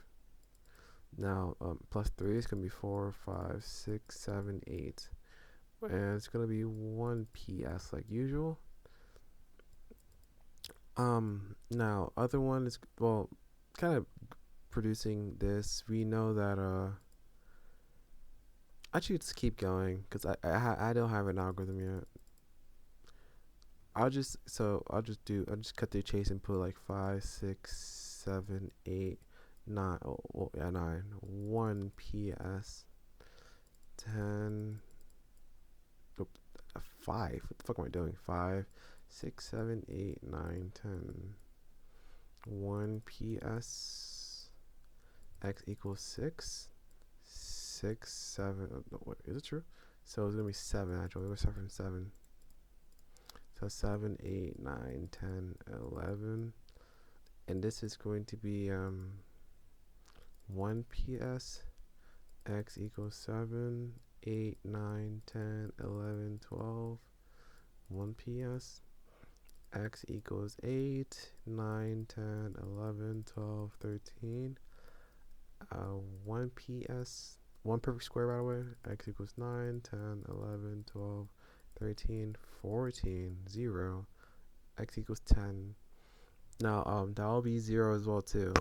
Now plus 3 is going to be 4, 5, 6, 7, 8. And it's going to be 1 ps like usual. Now other one is, well, kind of producing this. We know that actually just keep going because I don't have an algorithm yet. I'll just cut the chase and put like 5, 6, 7, 8, 9. Oh, well, yeah, 9. 1 ps. 10. Oh, 5. What the fuck am I doing? 5, 6, 7, 8, 9, 10. 1 ps. X equals 6. 6, 7. Oh, no, wait, is it true? So it's gonna be 7 actually. Let's start from 7. So 7, 8, 9, 10, 11. And this is going to be 1 ps. X equals 7, 8, 9, 10, 11, 12. 1 ps. X equals 8, 9, 10, 11, 12, 13. 1 ps. 1 perfect square, by the way. X equals 9, 10, 11, 12, 13, 14, 0. X equals 10. Now that'll be 0 as well too.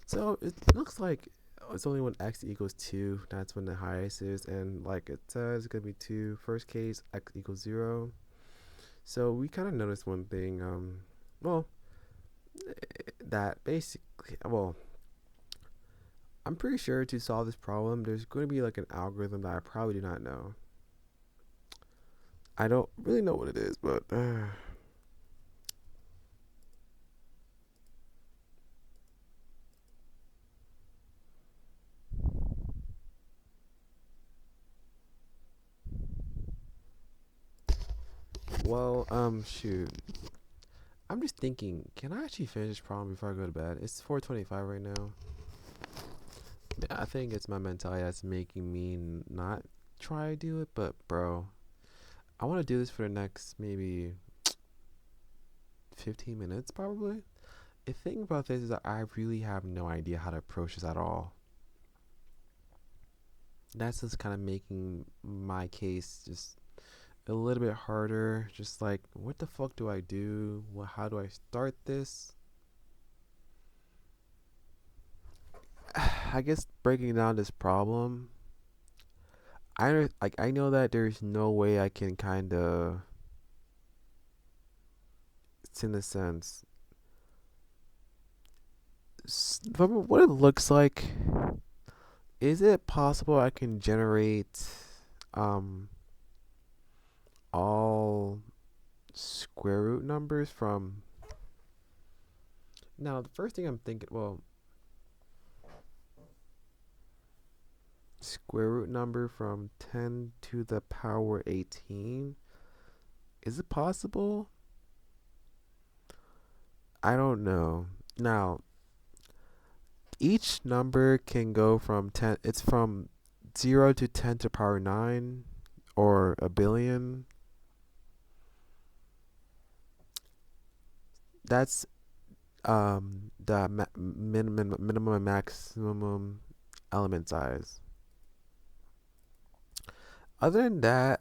So it looks like it's only when x equals 2 that's when the highest is, and like it says, it's gonna be 2. First case, x equals 0. So we kind of noticed one thing. Well, that basically, well, I'm pretty sure to solve this problem, there's going to be like an algorithm that I probably do not know. I don't really know what it is, but well, shoot. I'm just thinking, can I actually finish this problem before I go to bed? It's 4:25 right now. I think it's my mentality that's making me not try to do it. But bro, I want to do this for the next maybe 15 minutes probably. The thing about this is that I really have no idea how to approach this at all. That's just kind of making my case just a little bit harder. Just like, what the fuck do I do? How do I start this? I guess breaking down this problem, I know that there's no way I can kind of, in a sense, from what it looks like, is it possible I can generate um all square root numbers from. Now the first thing I'm thinking, well, square root number from 10 to the power 18, is it possible? I don't know. Now each number can go from 10, it's from 0 to 10 to power 9 or a billion. That's the minimum and maximum element size. Other than that,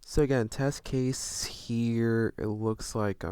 so again, test case here, it looks like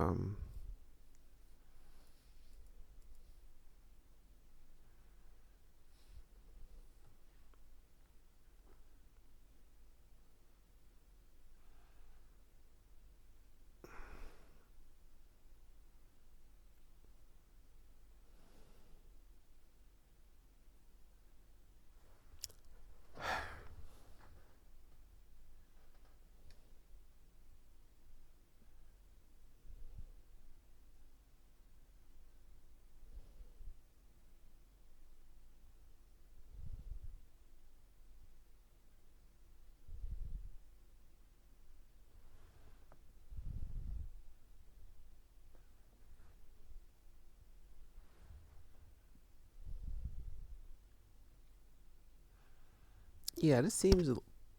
'Yeah, this seems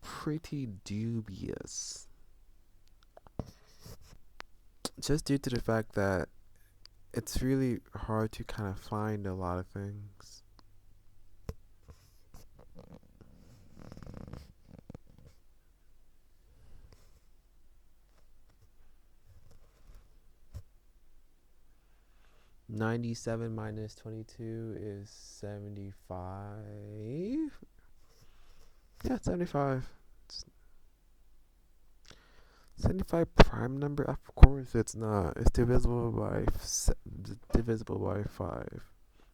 pretty dubious. Just due to the fact that it's really hard to kind of find a lot of things. $97 minus 22 is 75. Yeah, 75. 75 prime number? Of course it's not. It's divisible by 5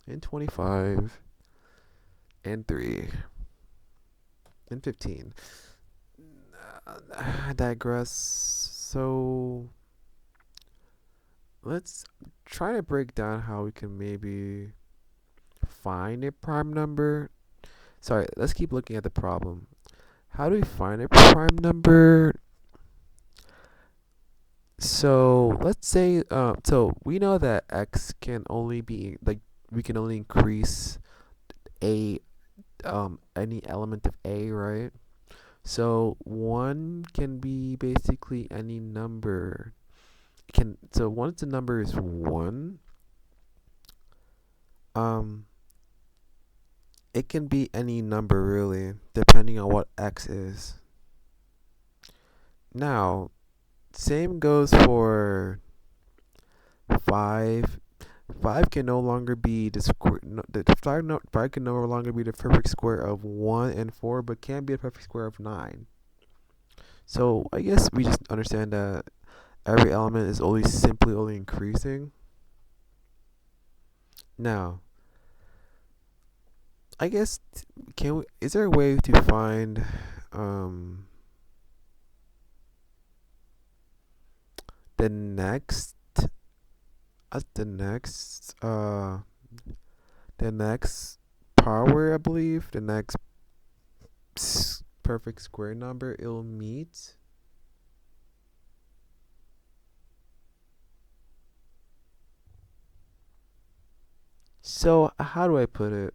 and 25 and 3 and 15. I digress. So let's try to break down how we can maybe find a prime number. Sorry, let's keep looking at the problem. How do we find a prime number? So let's say, so we know that x can only be like, we can only increase a any element of a, right? So 1 can be basically any number. So once the number is 1, um it can be any number really, depending on what x is. Now, same goes for 5. 5 can no longer be the square. No, the 5, no, 5 can no longer be the perfect square of 1 and 4, but can be a perfect square of 9. So I guess we just understand that every element is only simply only increasing. Now, I guess can we? Is there a way to find the next the next the next power? I believe the next perfect square number it'll meet. So how do I put it?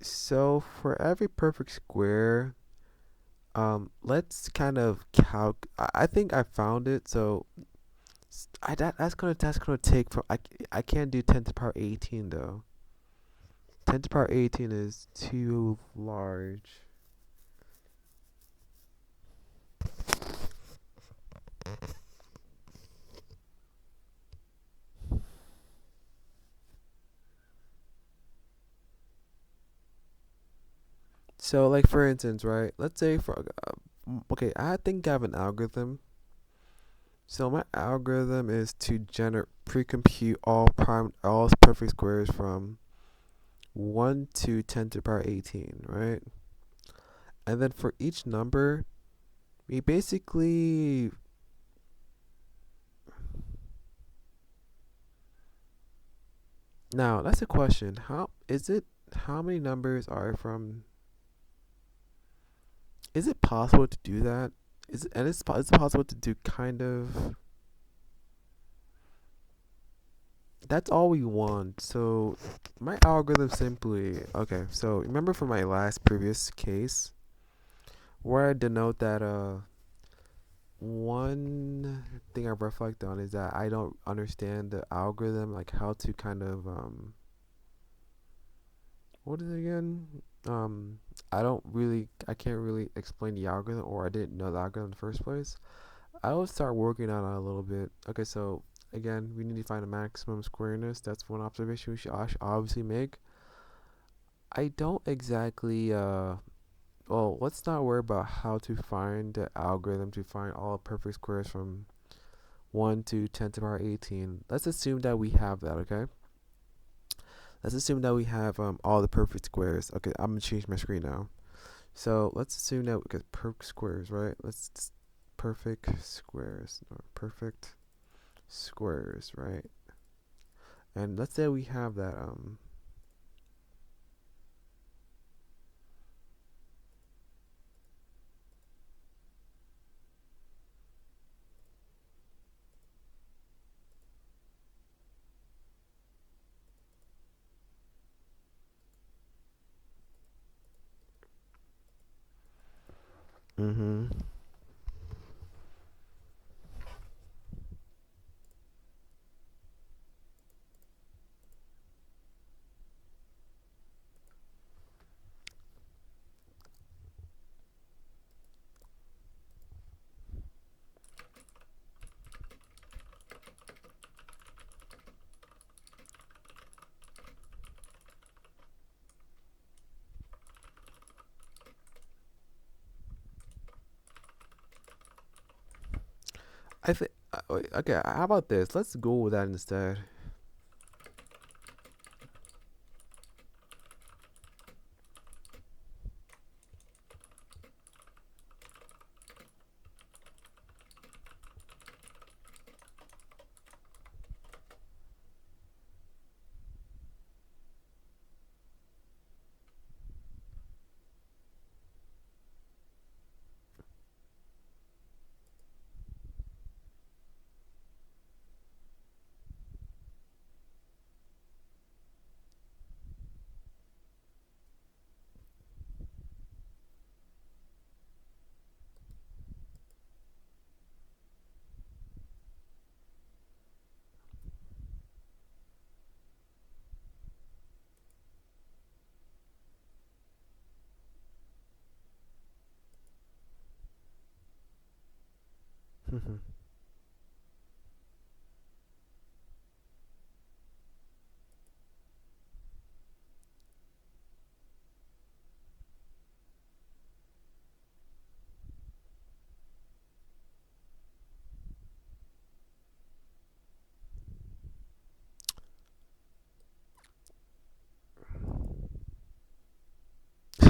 So for every perfect square, let's kind of I think I found it. So that's gonna take from I can't do 10 to the power 18 though. 10 to the power 18 is too large. So like for instance, right? Let's say okay, I think I have an algorithm. So my algorithm is to generate pre-compute all perfect squares from 1 to 10 to the power 18, right? And then for each number, we basically now that's a question. How many numbers are from is it possible to do that? Is it possible to do kind of that's all we want. So my algorithm simply okay, so remember from my last previous case where I denote that one thing I reflect on is that I don't understand the algorithm, like how to kind of what is it again? Um I can't really explain the algorithm, or I didn't know the algorithm in the first place. I will start working on it a little bit. Okay, so again, we need to find a maximum squareness. That's one observation I should obviously make. I don't exactly well, let's not worry about how to find the algorithm to find all perfect squares from 1 to 10 to the power 18. Let's assume that we have that, okay? Let's assume that we have all the perfect squares. Okay, I'm gonna change my screen now. So let's assume that we get perfect squares, right? Perfect squares, no, perfect squares, right? And let's say we have that mhm. I think okay, how about this? Let's go with that instead.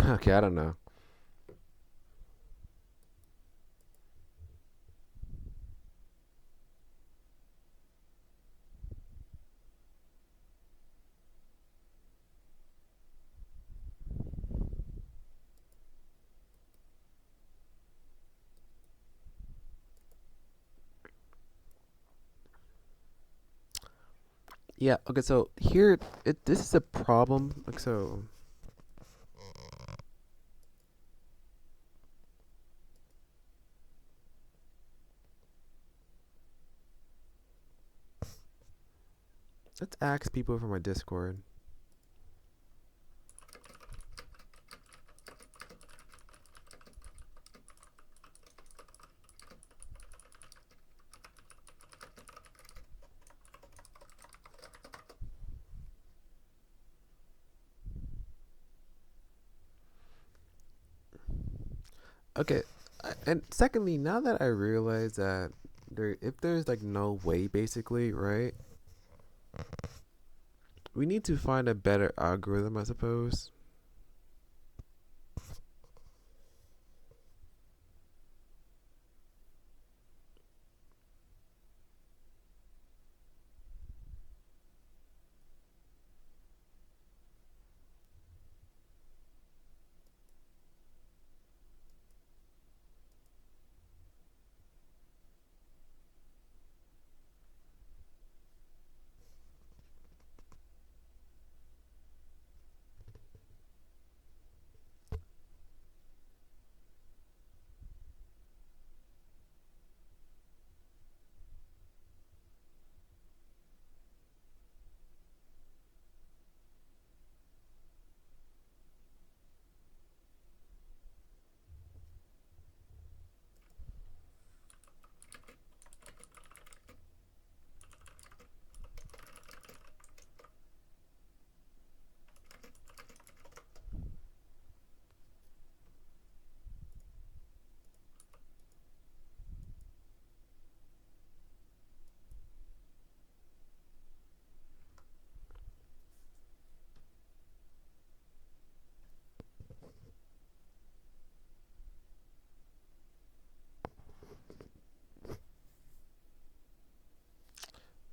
Okay, I don't know. Yeah. Okay. So here, this is a problem. Like so. Let's ask people from my Discord. Okay. And secondly, now that I realize that if there's like no way, basically, right? We need to find a better algorithm, I suppose.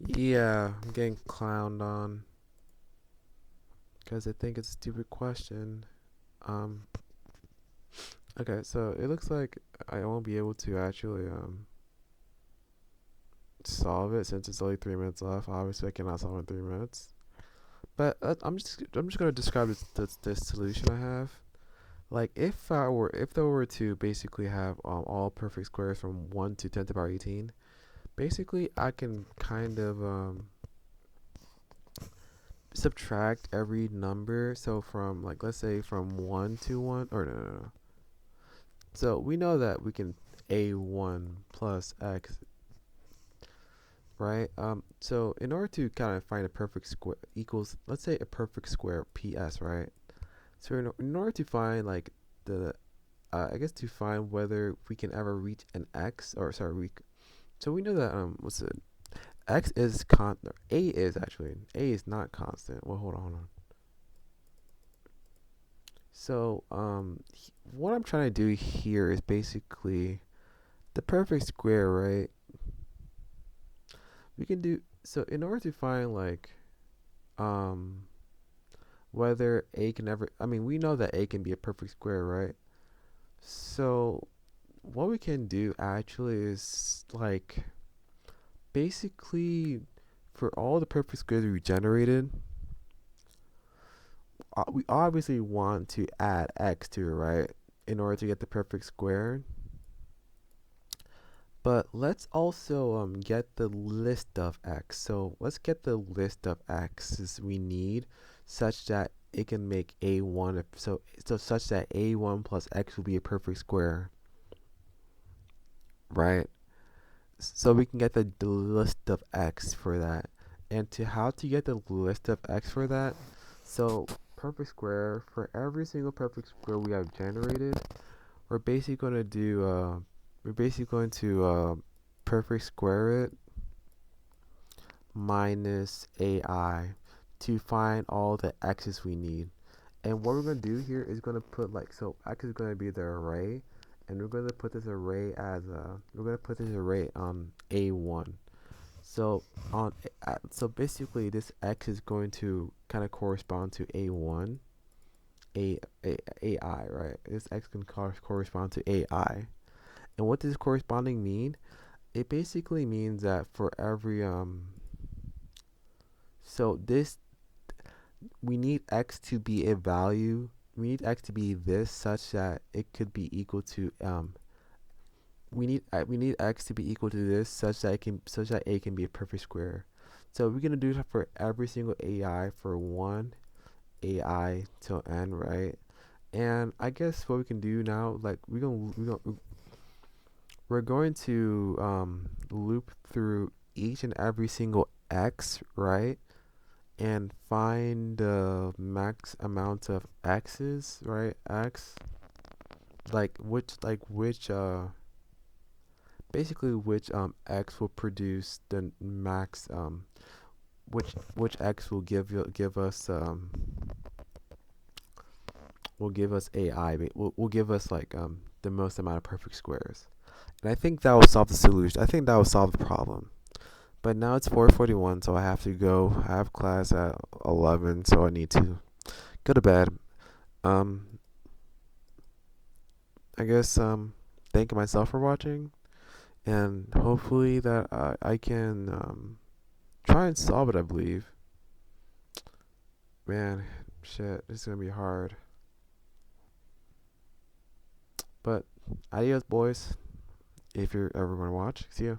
Yeah, I'm getting clowned on because I think it's a stupid question. Um, okay, so it looks like I won't be able to actually solve it since it's only 3 minutes left. Obviously, I cannot solve it in 3 minutes. But I'm just gonna describe this solution I have. Like if there were to basically have all perfect squares from 1 to 10 to the power 18, basically I can kind of subtract every number. So from like let's say from 1 to 1, or no. So we know that we can a1 plus x, right? So in order to kind of find a perfect square equals, let's say a perfect square ps, right? So in order to find like the I guess to find whether we can ever reach an x, or sorry, so we know that what's it? X is A is actually A is not constant. Well, hold on. So what I'm trying to do here is basically the perfect square, right? We can do so in order to find like um whether A can ever. I mean, we know that A can be a perfect square, right? So what we can do actually is like basically for all the perfect squares we generated, we obviously want to add x to it, right? In order to get the perfect square. But let's also get the list of x. So let's get the list of x's we need such that it can make a1 so such that a1 plus x will be a perfect square, right? So we can get the list of x for that. And to how to get the list of x for that, so perfect square, for every single perfect square we have generated, we're basically going to do we're basically going to perfect square it minus ai to find all the x's we need. And what we're going to do here is going to put like, so x is going to be the array, and we're going to put this array as we're going to put this array on a1. So so basically this x is going to kind of correspond to a1, ai, right? This x can correspond to ai. And what does corresponding mean? It basically means that for every So this we need x to be a value. We need x to be this such that it could be equal to we need x to be equal to this such that a can be a perfect square. So we're gonna do that for every single ai for one ai till n, right? And I guess what we can do now, like we're going to loop through each and every single x, right? And find the max amount of x's, right? X, like which basically which x will produce the max which x will give us will give us AI will give us like the most amount of perfect squares. And I think that will solve the solution. I think that will solve the problem. But now it's 4:41, so I have to go. I have class at 11, so I need to go to bed. Um, I guess thank myself for watching, and hopefully that I can try and solve it. I believe. Man, shit, it's gonna be hard. But adios, boys. If you're ever gonna watch, see ya.